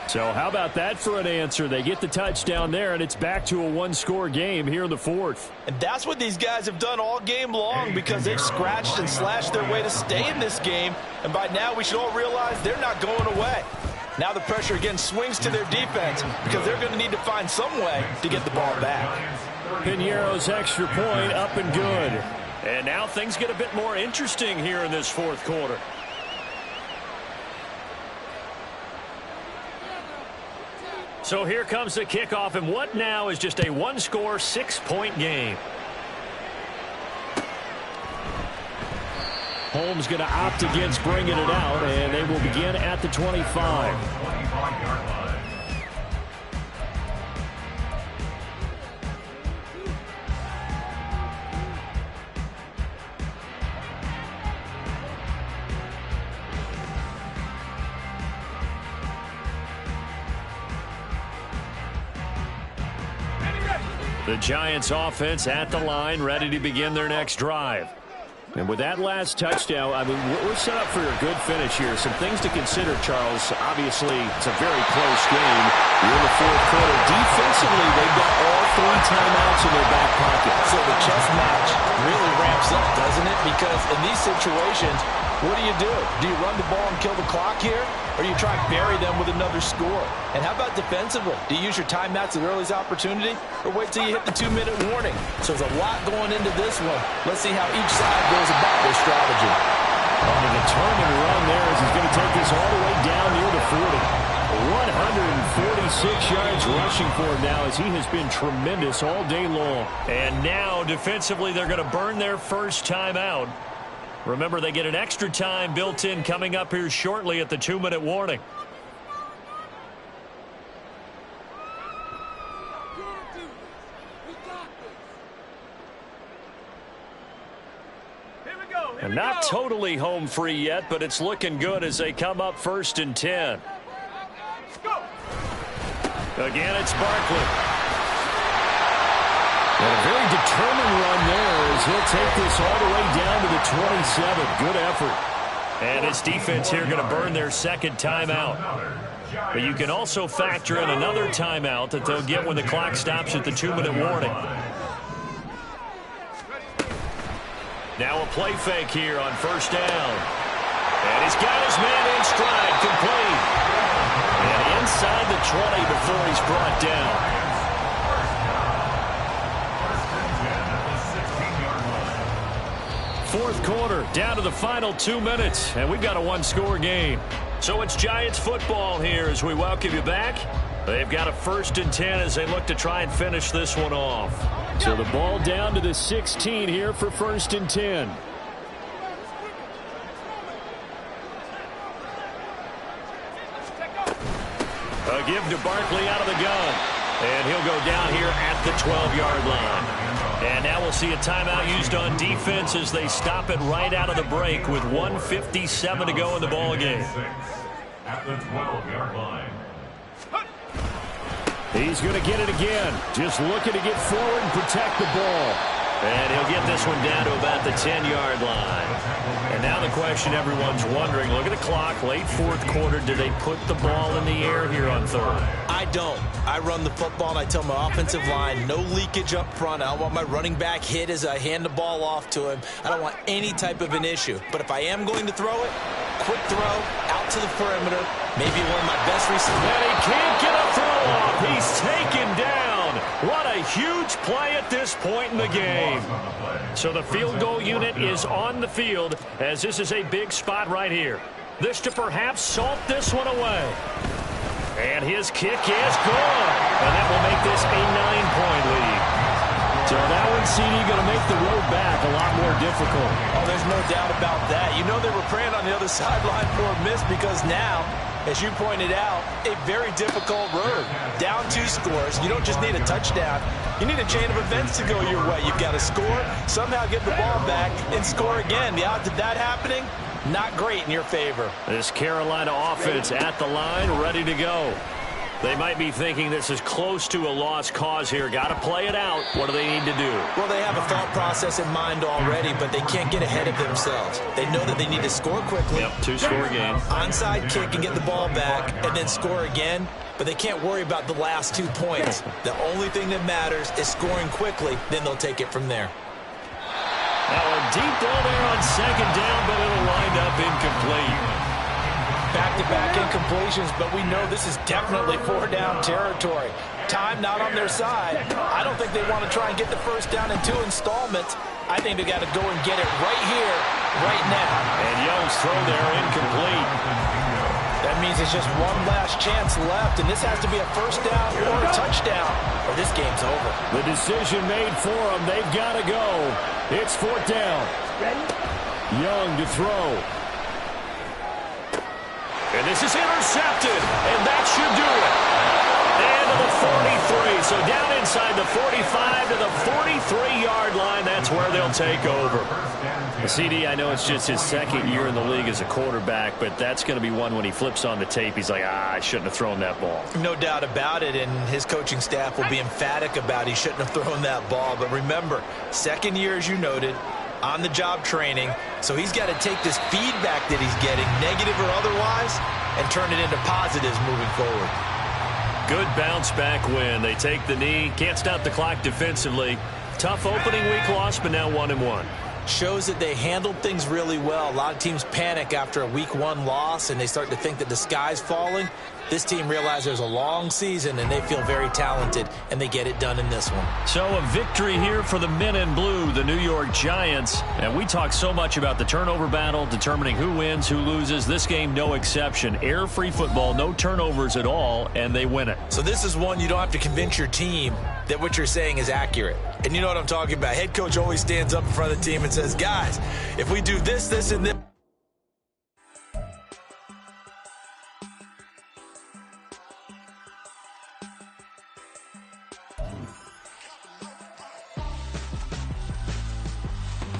So how about that for an answer? They get the touchdown there, and it's back to a 1-score game here in the fourth. And that's what these guys have done all game long, because they've scratched and slashed their way to stay in this game. And by now we should all realize they're not going away. Now the pressure again swings to their defense, because they're going to need to find some way to get the ball back. Piñeiro's extra point up and good. And now things get a bit more interesting here in this fourth quarter. So here comes the kickoff, and what now is just a 1-score, 6-point game. Holmes going to opt against bringing it out, and they will begin at the 25. The Giants offense at the line, ready to begin their next drive. And with that last touchdown, I mean, we're set up for a good finish here. Some things to consider, Charles. Obviously, it's a very close game. You're in the fourth quarter. Defensively, they've got all 3 timeouts in their back pocket. So the chess match really ramps up, doesn't it? Because in these situations, what do? Do you run the ball and kill the clock here? Or do you try and bury them with another score? And how about defensively? Do you use your timeouts at earliest opportunity? Or wait till you hit the 2-minute warning? So there's a lot going into this one. Let's see how each side goes about their strategy. On a determined run there as he's going to take this all the way down near the 40. 146 yards rushing for him now, as he has been tremendous all day long. And now defensively they're going to burn their first timeout. Remember, they get an extra time built in coming up here shortly at the 2-minute warning. And not totally home free yet, but it's looking good as they come up 1st and 10. Again, it's Barkley. And a very determined run there as he'll take this all the way down to the 27. Good effort. And his defense here going to burn their second timeout. But you can also factor in another timeout that they'll get when the clock stops at the 2-minute warning. Now a play fake here on first down. And he's got his man in stride, complete. And inside the 20 before he's brought down. Fourth quarter, down to the final 2 minutes, and we've got a one-score game. So it's Giants football here as we welcome you back. They've got a 1st and 10 as they look to try and finish this one off. So the ball down to the 16 here for 1st and 10. A give to Barkley out of the gun. And he'll go down here at the 12-yard line. And now we'll see a timeout used on defense as they stop it right out of the break with 1:57 to go in the ball game. At the 12-yard line. He's going to get it again. Just looking to get forward and protect the ball. And he'll get this one down to about the 10-yard line. And now the question everyone's wondering, look at the clock, late fourth quarter, do they put the ball in the air here on third? I don't. I run the football, and I tell my offensive line, no leakage up front. I don't want my running back hit as I hand the ball off to him. I don't want any type of an issue. But if I am going to throw it, quick throw, out to the perimeter, maybe one of my best receivers. And he can't get a throw off. He's taken down. What a huge play at this point in the game. So the field goal unit is on the field as this is a big spot right here. This to perhaps salt this one away. And his kick is good. And that will make this a 9-point lead. So that one, CD, going to make the road back a lot more difficult. Oh, there's no doubt about that. You know they were praying on the other sideline for a miss because now, as you pointed out, a very difficult road. Down 2 scores. You don't just need a touchdown. You need a chain of events to go your way. You've got to score, somehow get the ball back, and score again. The odds of that happening, not great in your favor. This Carolina offense at the line, ready to go. They might be thinking this is close to a lost cause here. Got to play it out. What do they need to do? Well, they have a thought process in mind already, but they can't get ahead of themselves. They know that they need to score quickly. Yep, 2-score game. Onside kick and get the ball back and then score again, but they can't worry about the last 2 points. The only thing that matters is scoring quickly, then they'll take it from there. Now a deep ball there on 2nd down, but it'll wind up incomplete. Back-to-back incompletions, but we know this is definitely 4-down territory. Time not on their side. I don't think they want to try and get the first down in 2 installments. I think they got to go and get it right here, right now. And Young's throw there incomplete. That means it's just one last chance left, and this has to be a first down or a touchdown, or this game's over. The decision made for them. They've got to go. It's 4th down. Young to throw. And this is intercepted, and that should do it. And to the 43, so down inside the 45 to the 43-yard line. That's where they'll take over. CD, I know it's just his 2nd year in the league as a quarterback, but that's going to be one when he flips on the tape. He's like, I shouldn't have thrown that ball. No doubt about it, and his coaching staff will be emphatic about he shouldn't have thrown that ball. But remember, 2nd year, as you noted, on-the-job training, so he's got to take this feedback that he's getting, negative or otherwise, and turn it into positives moving forward. Good bounce-back win. They take the knee, can't stop the clock defensively. Tough opening week loss, but now 1-1. Shows that they handled things really well. A lot of teams panic after a week 1 loss, and they start to think that the sky's falling. This team realizes there's a long season, and they feel very talented, and they get it done in this one. So a victory here for the men in blue, the New York Giants. And we talk so much about the turnover battle, determining who wins, who loses. This game, no exception. Air-free football, no turnovers at all, and they win it. So this is one you don't have to convince your team that what you're saying is accurate. And you know what I'm talking about. Head coach always stands up in front of the team and says, guys, if we do this, this, and this.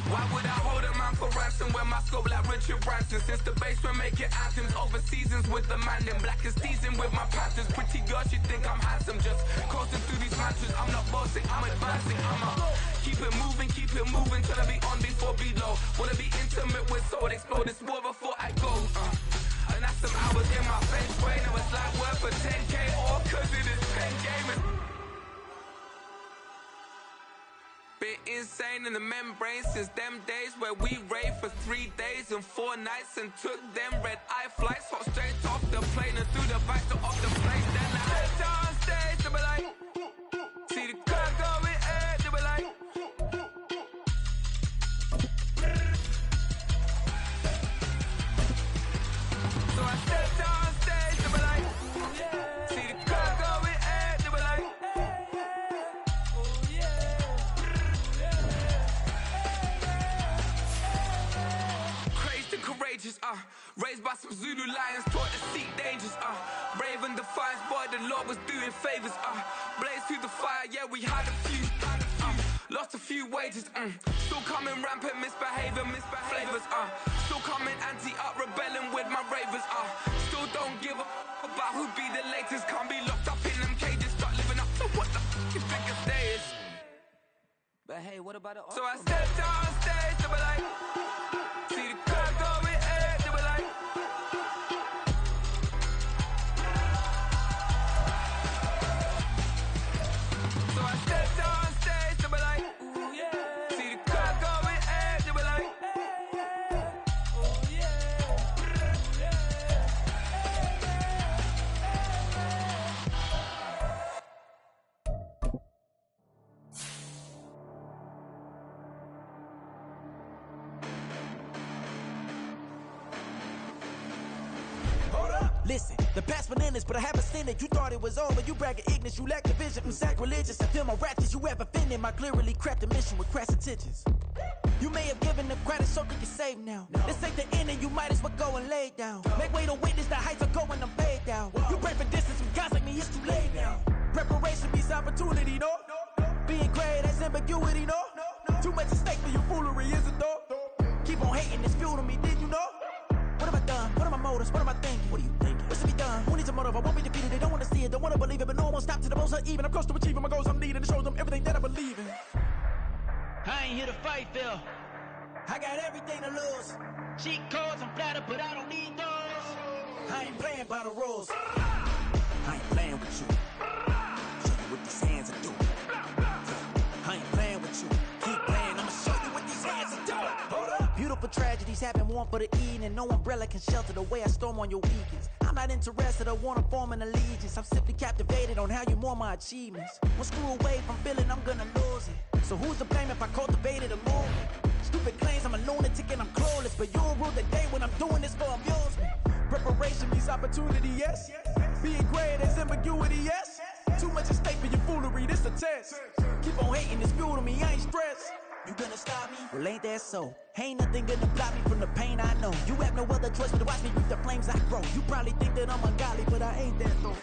Why would I hold him out for ransom when my scope like Richard Branson? Since the basement making anthems over seasons with the man in black is teasing with my Panthers. Pretty girl, she think I'm handsome. Just coasting through these mantras. I'm not bossing, I'm advancing. Keep it moving till I be on before below. Wanna be intimate with soul, explode this war before I go. And that's some hours in my face brain. Now it's like, well, insane in the membrane since them days where we raved for 3 days and 4 nights and took them red-eye flights, hot straight off the plane and through the visor of the plane. Then I stepped on stage, they were like, see the crowd going air, they were like, so I stepped on stage, they were like, see the crowd going air, they were like, crazed and courageous, raised by some Zulu lions, taught to seek dangers, brave and defiant, boy, the Lord was doing favors, blaze through the fire, yeah, we had a few, lost a few wages, still coming rampant, misbehaving, flavors, still coming anti-up, rebelling with my ravers, still don't give a about who be the latest, can't be locked up in them cages, start living up to what the f*** you think a day is. But hey, what about it? So I stepped on stage, they were like, see the crowd going air, they were like, so I stepped on stage, they were like, ooh yeah, see the crowd going air, they were like, oh yeah, Listen, the past bananas, but I haven't seen it. You thought it was over, you bragging ignorance, you lack the vision. I'm sacrilegious, I feel my wrath. You ever offended my clearly crafted mission with crass intentions. You may have given them credit so they can save now. This ain't the end and you might as well go and lay down. Make way to witness the heights are going, I'm paid down. You pray for distance with guys like me, it's too late now. Preparation means opportunity, no? Being great, that's ambiguity, no? Too much at stake for your foolery, is it though? Keep on hating, it's fuel to me, did you know? What have I done? What are my motives? What am I thinking? What are you thinking? What's to be done? Who needs a motive? I won't be defeated. They don't want to see it, don't want to believe it, but no one won't stop to the most even. I'm close to achieving my goals. I'm needing to show them everything that I believe in. I ain't here to fight, Phil. I got everything to lose. Cheat codes, I'm flattered, but I don't need those. I ain't playing by the rules. I ain't playing with you. Show you what these hands are doing. I ain't playing with you. Keep playing, I'ma show you what these hands are doing. Hold up. Beautiful tragedies happen, one for the eating, and no umbrella can shelter the way I storm on your weekends. I'm not interested, I wanna form an allegiance. I'm simply captivated on how you mourn my achievements. One screw away from feeling I'm gonna lose it. So who's to blame if I cultivated a movement? Stupid claims I'm a lunatic and I'm clueless, but you'll rule the day when I'm doing this for amusement. Preparation means opportunity, yes. Being great as ambiguity, yes. Too much at stake for your foolery, this a test. Keep on hating, it's fuel to me, I ain't stressed. You gonna stop me? Well, ain't that so? Ain't nothing gonna block me from the pain I know. You have no other choice but to watch me reap the flames I grow. You probably think that I'm ungodly, but I ain't that though.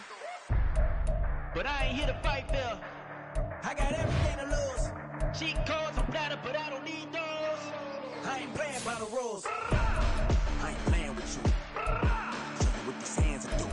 But I ain't here to fight, Phil. I got everything to lose. Cheat codes, I'm flattered, but I don't need those. I ain't playing by the rules. I ain't playing with you. Show you what these hands are doing.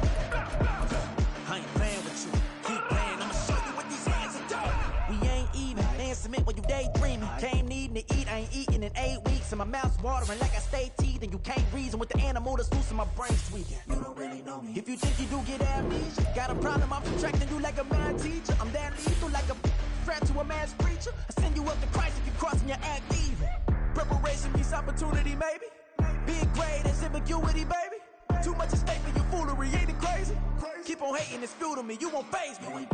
I ain't playing with you. Keep playing, I'ma show you what these hands are doing. We ain't even. They ain't submit when you daydreaming. Came needing to eat, I ain't eating in 8 weeks. And my mouth's watering like I stay teething. You can't reason with the animal that's loose in my brain tweaking. You don't really know me. If you think you do get amnesia, got a problem, I'm subtracting you like a mad teacher. I'm that lethal like a threat to a mass preacher. I send you up to Christ if you crossing your act evil. Preparation means opportunity, maybe. Being great is ambiguity, baby. Too much at stake for your foolery, ain't it crazy? Keep on hating, it's fuel to me, you won't faze me.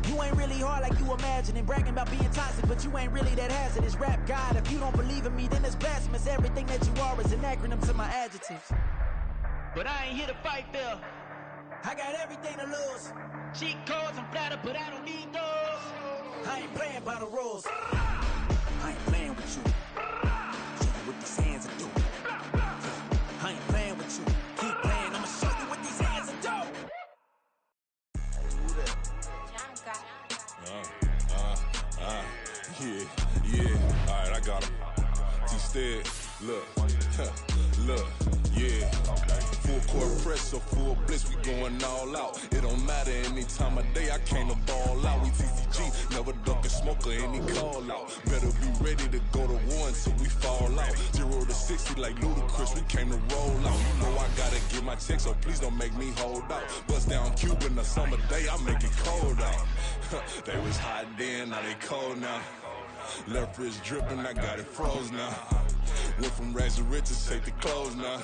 You ain't really hard like you imagine and bragging about being toxic, but you ain't really that hazardous. Rap God, if you don't believe in me, then it's blasphemous. Everything that you are is an acronym to my adjectives. But I ain't here to fight, Phil. I got everything to lose. Cheat codes, I'm flattered, but I don't need those. I ain't playing by the rules. I ain't playing with you. Show you what these hands are doing. I ain't playing with you. Keep playing, I'ma show you what these hands are doing. Yeah. All right, I got him. T-Stead, look, yeah. Full court press or full blitz, we going all out. It don't matter any time of day, I came to ball out. We TCG, never duck a smoke or any call out. Better be ready to go to war until we fall out. 0 to 60 like Ludacris, we came to roll out. You know I gotta get my check, so please don't make me hold out. Bust down Cuban a summer day, I make it cold out. They was hot then, now they cold now. Left wrist dripping, I got it froze now. Went from rags to riches, take the clothes now.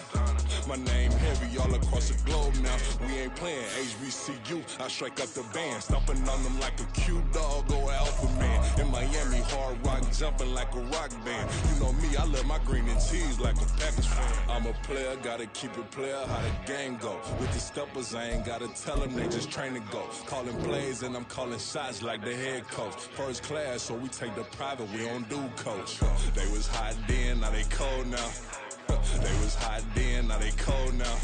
My name heavy all across the globe now. We ain't playing HBCU, I strike up the band. Stomping on them like a cute dog or alpha man. In Miami, hard rock jumping like a rock band. You know me, I love my green and cheese like a Packers fan. I'm a player, gotta keep it player, how the game go. With the steppers, I ain't gotta tell them, they just train to go. Calling plays and I'm calling shots like the head coach. First class, so we take the private, we don't do coach. They was hot then, now they cold now. They was hot then, now they cold now.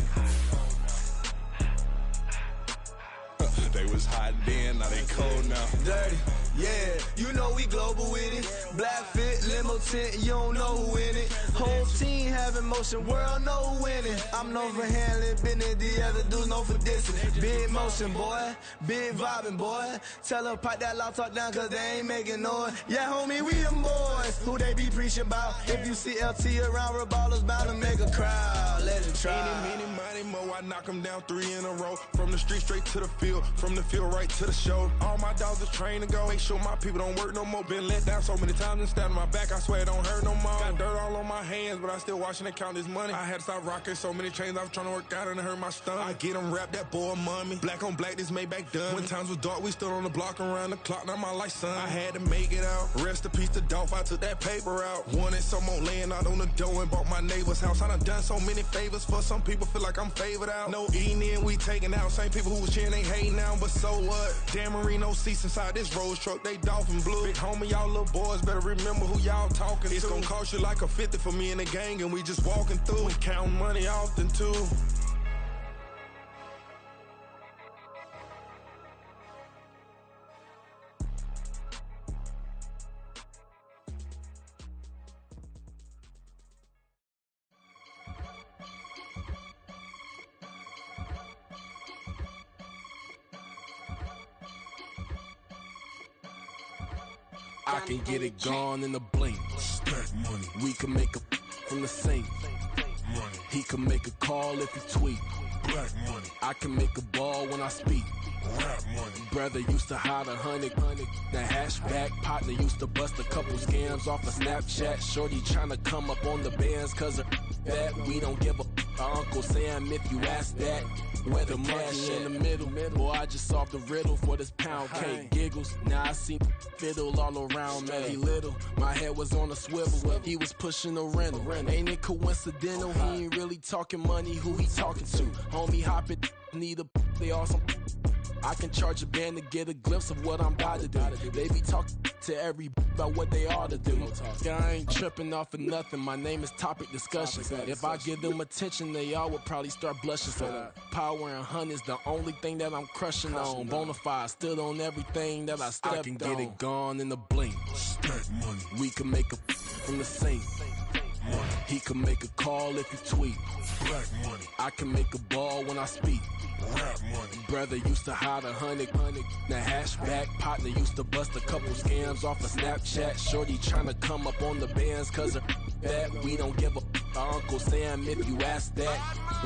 They was hot then, now they cold now. Dirty, yeah, you know we global with it. Black fit, limo tint, you don't know who in it. Whole team having motion, world know who winning. I'm known for handling business, the other dudes known for dissing. Big motion, boy, big vibing, boy. Tell them pipe that loud talk down, cause they ain't making noise. Yeah, homie, we them boys, who they be preaching about. If you see LT around, Reballers bound to make a crowd. Let it try. Eeny, meeny, miny, mo, I knock them down 3 in a row. From the street straight to the field, from the field right to the show. All my dogs are trained to go. Make sure my people don't work no more. Been let down so many times and stabbed my back, I swear it don't hurt no more. Got dirt all on my hands, but I still watching and count this money. I had to stop rocking so many chains, I was trying to work out and it hurt my stomach. I get them rap, that boy mommy. Black on black, this Maybach done. When times was dark, we stood on the block around the clock, now my life son. I had to make it out. Rest in peace to Dolph, I took that paper out. Wanted some more laying out on the door and bought my neighbor's house. I done so many favors for some people, feel like I'm favored out. No eating in, we taking out. Same people who was cheering, they hating now, but so what? Dan Marino seats inside this Rolls truck, they dolphin blue. Big homie, y'all little boys better remember who y'all talking to. It's gonna cost you like a 50 for me and the gang, and we just walking through. We counting money often too. I can get it gone in a blink. Stack money. We can make a from the sink. Money. He can make a call if he tweet. Black money. I can make a ball when I speak. Rap money. Brother used to hide 100. The hashback partner used to bust a couple scams off of Snapchat. Shorty tryna come up on the bands cause of that. We don't give a Uncle Sam if you ask that. Where the monkey in the middle. Boy, I just solved the riddle for this pound cake. Giggles, now I see fiddle all around me. He little, my head was on a swivel. He was pushing a rental. Ain't it coincidental? He ain't really talking money, who he talking to? Homie hopping, need a they awesome. I can charge a band to get a glimpse of what I'm about to do. They be talking to every about what they ought to do. I ain't tripping off of nothing. My name is Topic Discussion. If I give them attention, they all would probably start blushing. So power and hunt is the only thing that I'm crushing on. Bonafide stood on everything that I stepped on. I can get it gone in a blink. Stack money. We can make a from the sink. Money. He can make a call if he tweet. Black money. I can make a ball when I speak. Rap money. Brother used to hide 100. The hashback partner used to bust a couple scams off of Snapchat. Shorty tryna come up on the bands cause of that. We don't give a Uncle Sam if you ask that.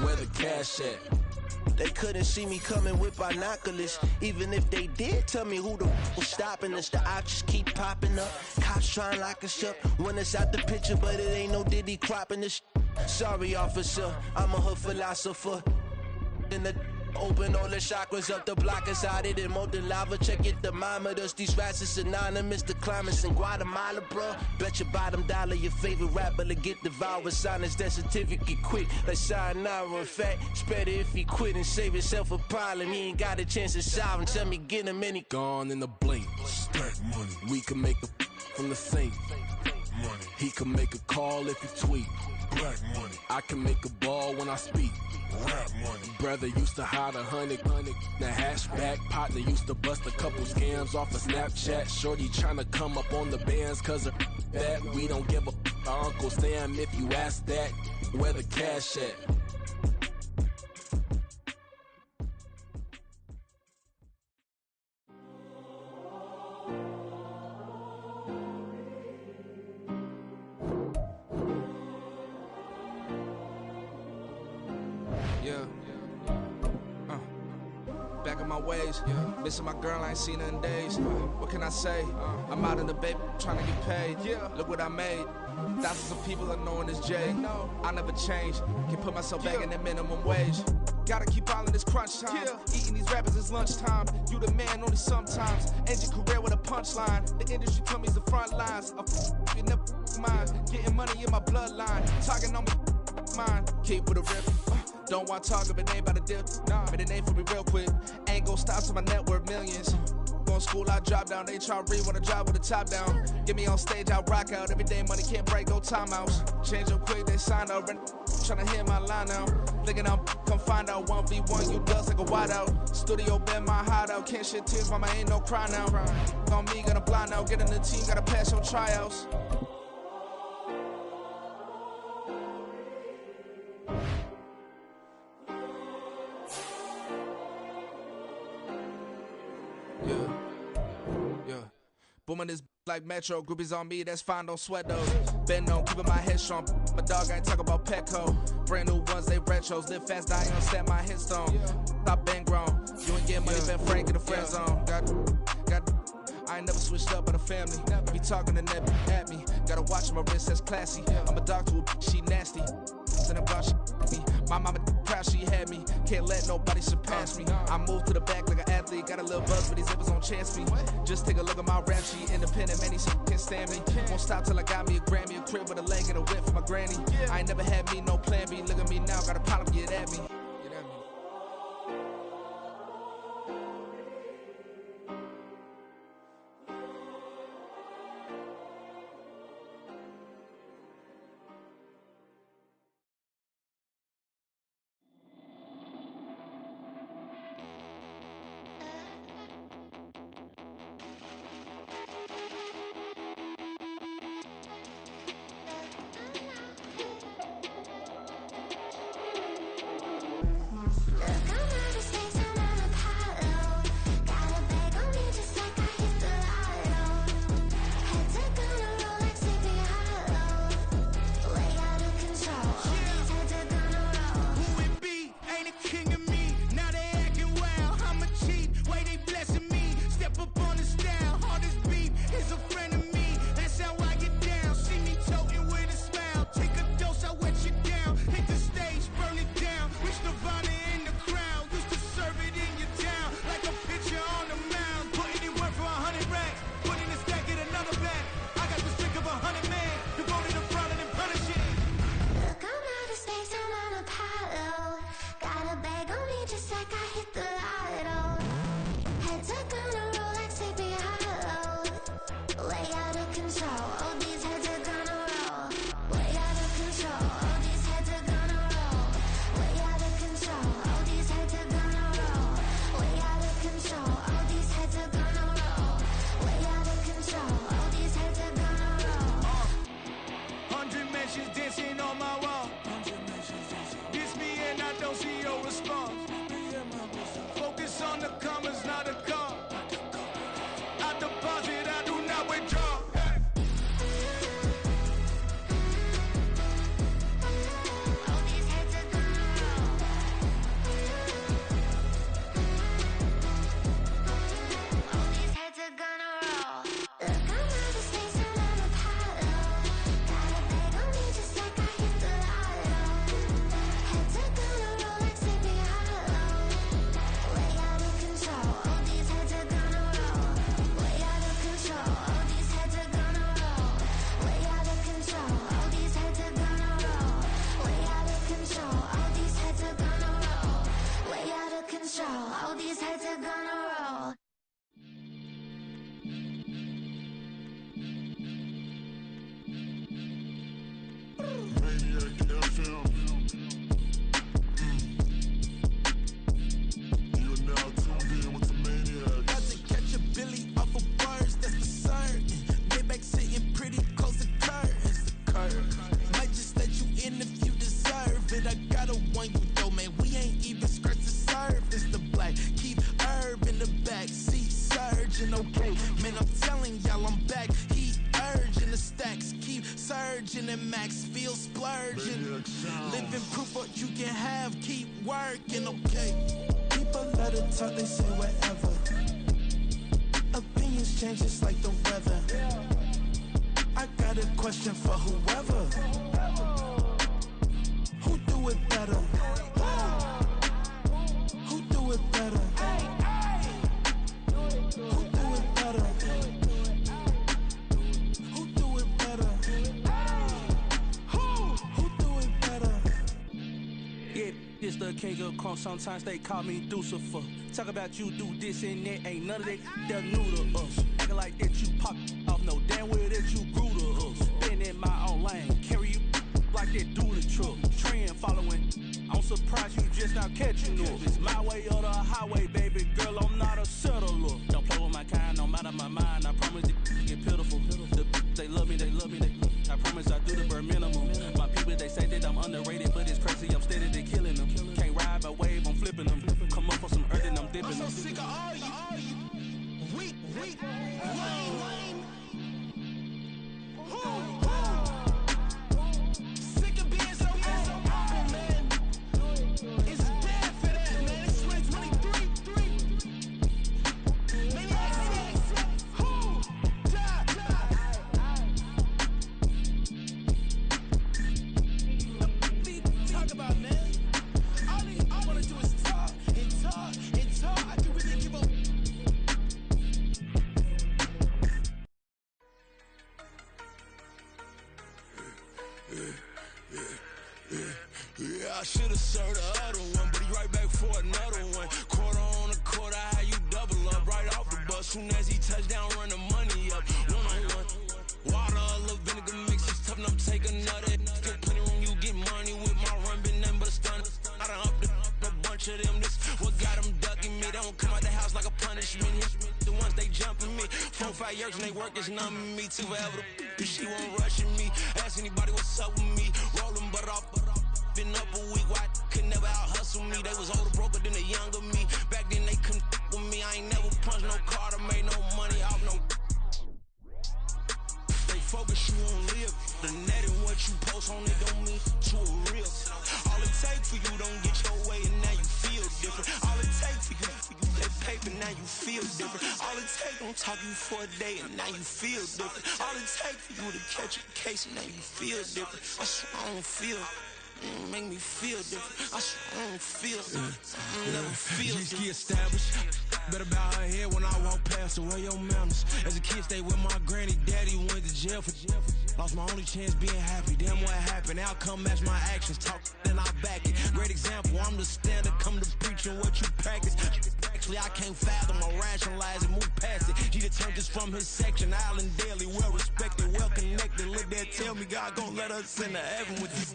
Where the cash at? They couldn't see me coming with binoculars. Even if they did, tell me who the was stopping us. The options keep popping up. Cops trying to lock us up. When it's out the picture, but it ain't no Diddy cropping this. Sorry, officer, I'm a hood philosopher. In the open all the chakras up the block inside it and molten lava. Check your thermometers. These rats is synonymous to climates in Guatemala, bro. Bet your bottom dollar your favorite rapper to get devoured. Sign his death certificate quick. Like sayonara. In fact, it's better if he quit and save himself a problem. He ain't got a chance to solve him. Tell me get him any gone in a blink. Stack money. We can make a from the sink. Money. He can make a call if he tweet. Black money. I can make a ball when I speak. Rap money. Brother used to hide 100. The hashback partner used to bust a couple scams off of Snapchat. Shorty tryna come up on the bands cause of that. We don't give a Uncle Sam if you ask that. Where the cash at? back on my ways. Missing my girl, I ain't seen her in days. What can I say? I'm out in the baby, trying to get paid. Look what I made. Thousands of people are knowing this Jay. I never change. Can put myself back in the minimum wage. Gotta keep all in this crunch time. Eating these rappers is lunchtime. You the man only sometimes. End your career with a punchline. The industry told me the front lines. You never mind. Getting money in my bloodline. Talking on me, mine. Keep with a rip. Don't want to talk if it ain't about a dip. Made a name for me real quick. Ain't gon' stop till my net worth millions. Going school, I drop down. They try to read when I drive with the top down. Get me on stage, I rock out. Every day money can't break, no timeouts. Change up quick, they sign up. Tryna hear my line now. Thinking I'm come find out 1v1, you dust like a wideout. Studio been my hideout. Can't shed tears, mama ain't no cry now. On me, gonna blind out. Get in the team, gotta pass your tryouts. Booming this like Metro, groupies on me, that's fine, don't sweat those. Been on, keeping my head strong. My dog ain't talking about Petco. Brand new ones, they retros. Live fast, I ain't gonna set my headstone. Stop been grown. You ain't getting money, been Frank in the friend zone. I ain't never switched up on the family. Be talking to Neb at me. Gotta watch my wrist, that's classy. I'm a dog to a she nasty. Send about she me. My mama proud she had me. Can't let nobody surpass me. I move to the back like an athlete. Got a little buzz, but these zippers don't chance me. Just take a look at my rap sheet. Independent, man, these can't stand me. Won't stop till I got me a Grammy, a crib with a leg and a whip for my granny. I ain't never had me no plan B. Look at me now, got a problem, get at me. And max feel splurging. Living proof what you can have, keep working, okay. Keep But let it talk, they say whatever. Opinions change just like the weather. I got a question for whoever. Who do it better? Who do it better? Who do it better? Who do it better? Who do it better? Yeah, it's the king of crunk. Sometimes they call me Lucifer. Talk about you do this and that. Ain't none of that they're new to us. Acting like that you pop off. No damn well that you grew to us. Been in my own lane. Carry you like that do the truck. Trend following. I'm surprised you just now catching up. It's my way or the highway, baby girl. I'm not a settler. Don't play with my kind, no matter my mind. I promise they get pitiful. They love me, they love me. I promise I do the bare minimum. My people, they say that I'm underrated, but it's crazy. I'm steady, they killing them. Can't ride my wave, I'm flipping them. Come up for some earth and I'm dipping them. I'm so sick of all you. Weak, lame. Sick of being so humble, man. It's dead for that, man. It's 2023. Maniacs. Who? Die. Talk about, man. All I wanna do is talk and talk and talk. I can really give up. Yeah, I should've served the other one, but he right back for another one. Quarter on a quarter, how you double up right off the bus. Soon as he touch down, run the money up. One-on-one. Water, a little vinegar mix, it's tough enough to take another. Still plenty room, you get money with my run, been nothing but a stun. I done up a bunch of them, this what got them ducking me. They don't come out the house like a punishment. The ones they jumping me. 4 or 5 years and they work is numbing me. Too forever, she won't rushing me. Ask anybody what's up with me. Rollin' butter off. Been up a week, why could never out hustle me? They was older, broker than the younger me. Back then they couldn't with me. I ain't never punched no card or made no money off no. They focus you on live. The net and what you post on it don't mean to a real. All it take for you don't get your way and now you feel different. All it take for you that paper now you feel different. All it take don't talk you for a day and now you feel different. All it take for you to catch a case and now you feel different. I swear I don't feel. Make me feel different. I swear I don't feel. Never feel different. Get established. Better bow her head when I walk past her. Where your manners? As a kid, stayed with my granny. Daddy went to jail for. Lost my only chance being happy. Damn, what happened? Outcome match my actions. Talk, then I back it. Great example. I'm the standard. Come to preaching what you practice. Actually, I can't fathom or rationalize and move past it. He turned this from his section. Island daily, well respected, well connected. Look there, tell me God gon' let us into heaven with you.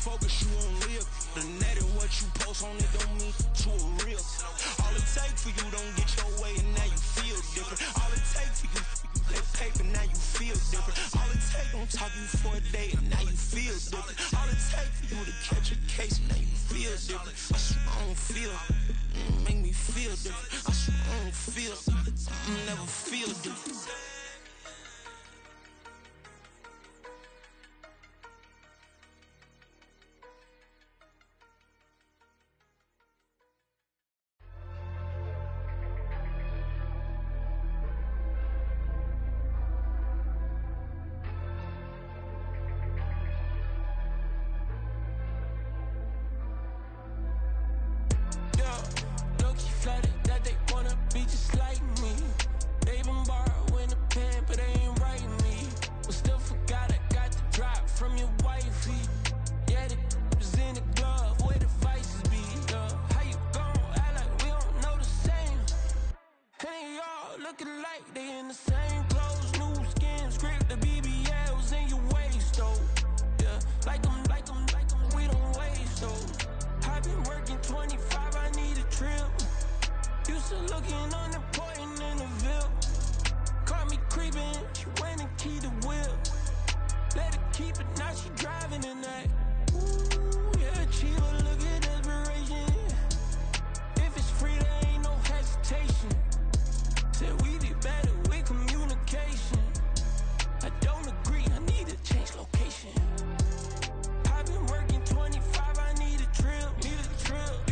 Focus you on live. The net and what you post on it don't mean to a real. All it take for you don't get your way and now you feel different. All it take for you that paper now you feel different. All it take don't talk you for a day and now you feel different. All it take for you to catch a case and now you feel different. I swear I don't feel. Make me feel different. I swear I don't feel. Never feel different. I've been working 25, I need a drill.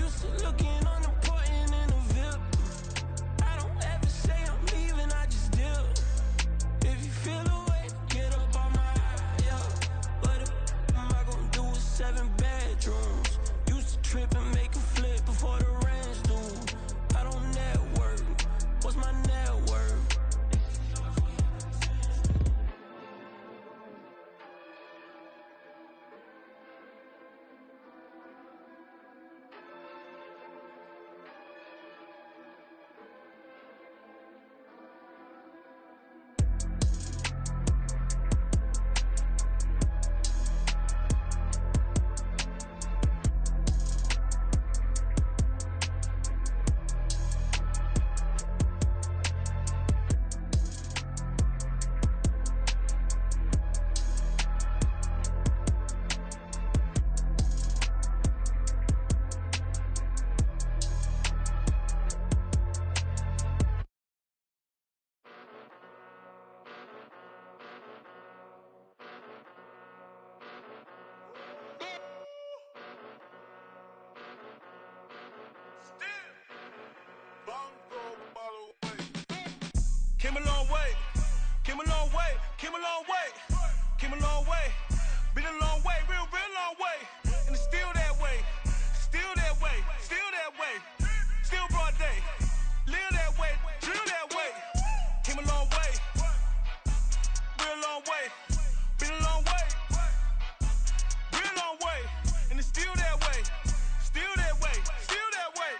Came a long way, came a long way, came a long way, came a long way. Been a long way, real long way. And it's still that way, still that way, still that way. Still broad day, live that way, drill that way. Came a long way, real long way. Been a long way, real long way. And it's still that way, still that way, still that way,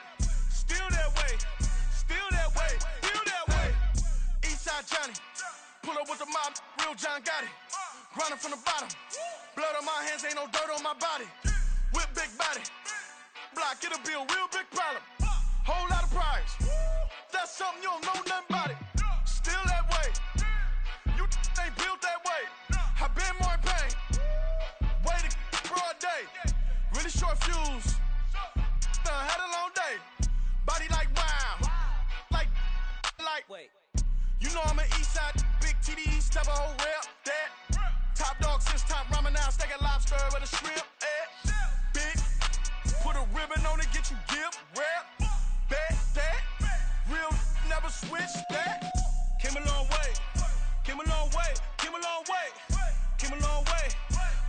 still that way, still that way, still that way. Eastside Johnny, pull up with the mob, real John Gotti. Grinding from the bottom, blood on my hands, ain't no dirt on my body. Whip big body, block, get a bill, real big problem. Whole lot of priors, that's something you don't know nothing about it. Still that way, you ain't built that way. I been more in pain, waited broad day. Really short fuse, had a long day. Body like wow, like. You know I'm an Eastside, big TDE, step a whole rep, that. Top dog since top ramen now, steak and lobster with a shrimp, big. Put a ribbon on it, get you gift, rep, bet, that. Real never switch, that. Came a long way, came a long way, came a long way, came a long way.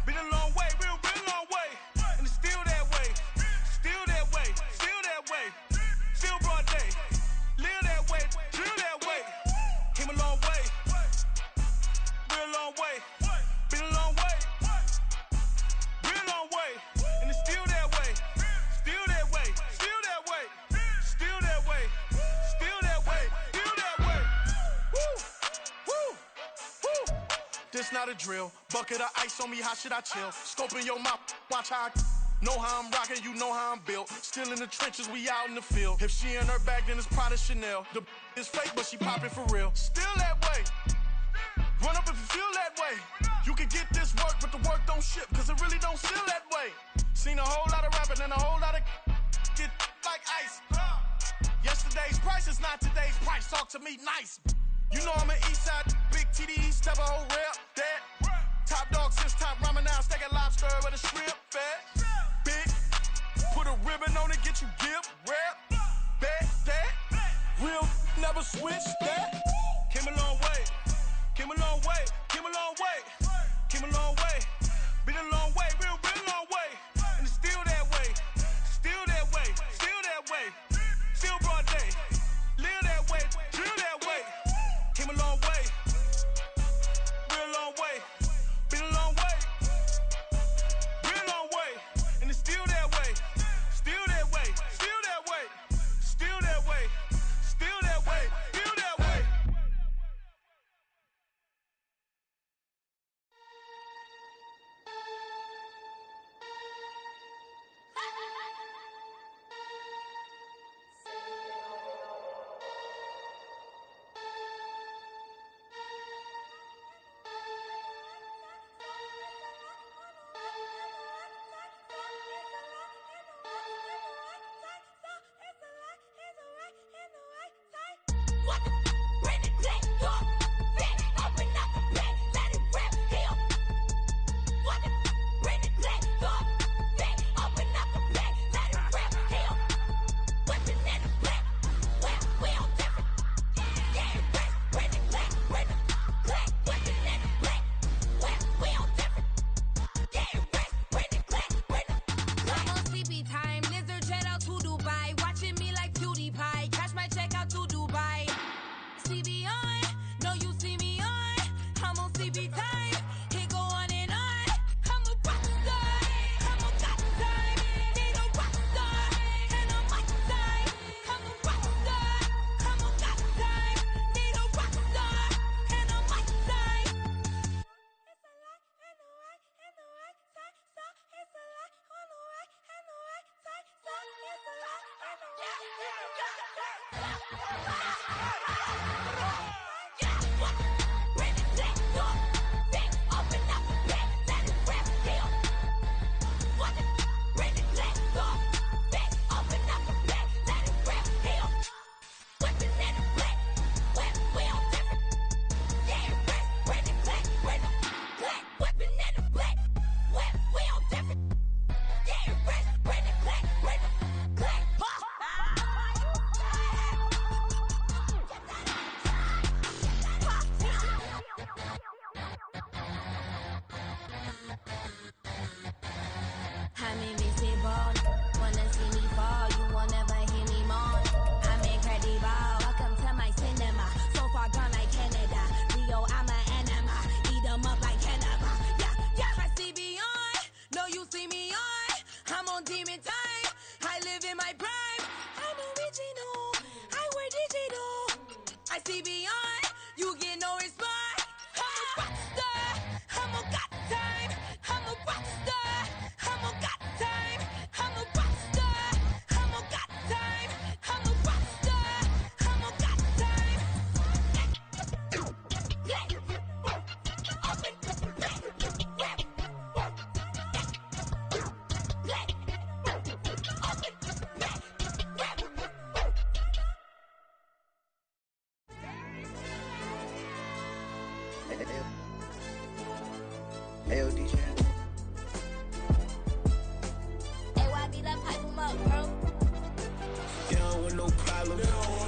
Been a long way, real long way. And it's still that way, still that way, still that way. Still broad day, live that way, drill that way. Came a long way, real long way. Been a long way, real long way. And it's still that way, still that way, still that way, still that way, still that way, still that way. Woo, woo, woo. This not a drill. Bucket of ice on me, how should I chill? Scoping your mouth, watch how I know how I'm rocking, you know how I'm built. Still in the trenches, we out in the field. If she in her bag, then it's Prada Chanel. The is fake, but she poppin' for real. Still that way. Run up if you feel that way. You can get this work, but the work don't ship, cause it really don't feel that way. Seen a whole lot of rapping and a whole lot of get like ice. Yesterday's price is not today's price. Talk to me nice. You know I'm an Eastside, big TDE, step a whole rep, that. Top dog since top ramen now, steak and lobster with a shrimp, fat. Big, put a ribbon on it, get you gift, rep, bet, that. Real never switch, that. Came a long way, came a long way, came a long way, came a long way. Been a long way, real long way. And it's still that way, still that way, still that way. Still broad day, live that way, drill that way. Came a long way, real long way. Been a long way, real long way. And it's still that way, still that way, still that way, still that way, still that way, still that way. TV on, you get no response. I'm a rock star, I'm a got time. I'm a rock star, I'm a got time. I'm a rock star, I'm a got time. I'm a rock star, I'm a got time. Hey, DJ. Hey, YB, that pipe him up, bro. They don't want no problems.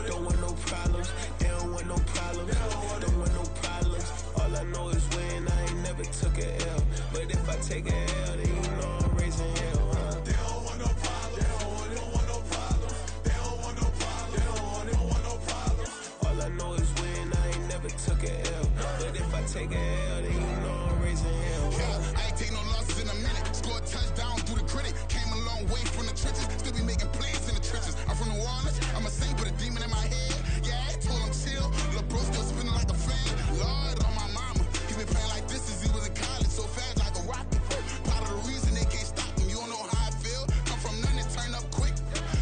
Don't want no problems. They don't want no problems. Don't want no problems. All I know is when I ain't never took a L. But if I take a L, then you know I'm raising hell, huh? They don't want no problems. They don't want no problems. They don't want no problems. They don't want no problems. All I know is when I ain't never took a L. But if I take a L, then you know I'm raising hell. Yeah, I ain't take no losses in a minute. Score a touchdown through the critic. Came a long way from the trenches. Still be making plays in the trenches. I'm from New Orleans. I'm a saint with a demon in my head. Yeah, I told him chill. Lil' bro still spinning like a fan. Lord on my mama. He been playing like this since he was in college. So fast like a rocket. Part of the reason they can't stop him. You don't know how I feel. Come from nothing and turn up quick.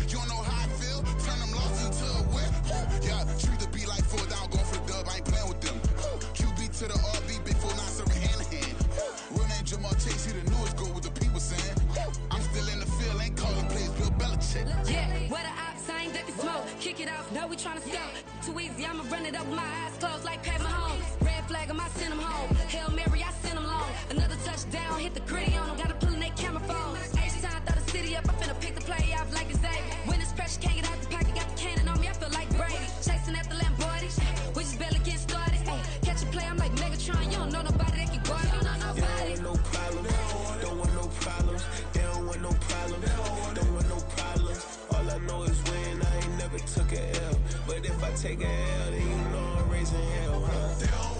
You don't know how I feel. Turn them losses into a whip. Yeah, treat the beat like 4 down. Going for the dub. I ain't playing with them. QB to the RB. Big 4 not serving hand to hand. Real name Jamal Chase. He the newest goal with the people saying. I'm still in the field. Ain't calling plays. Bill Belichick. Yeah, where the ops, I ain't that they smoke. Kick it off, now we tryna scout. Too easy, I'ma run it up with my eyes closed like Pat Mahomes. Red flag, I send him home. Hail Mary, I send him long. Another touchdown, hit the gritty on him. Gotta pull in that camera phone. H-time, throw the city up. I'm finna pick the play off like it's Xavier. When this pressure can't get out the pocket, got the cannon on me. I feel like Brady. Chasing at the Lamborghini. We just barely get started. Ay, catch a play, I'm like Megatron. You don't know nobody that can guard it. You know nobody. They don't want no problems. Don't want no problems. They don't want no problems. Don't want no problems. All I know is when I ain't never took a L. But if I take a L, then you know I'm raising hell, huh?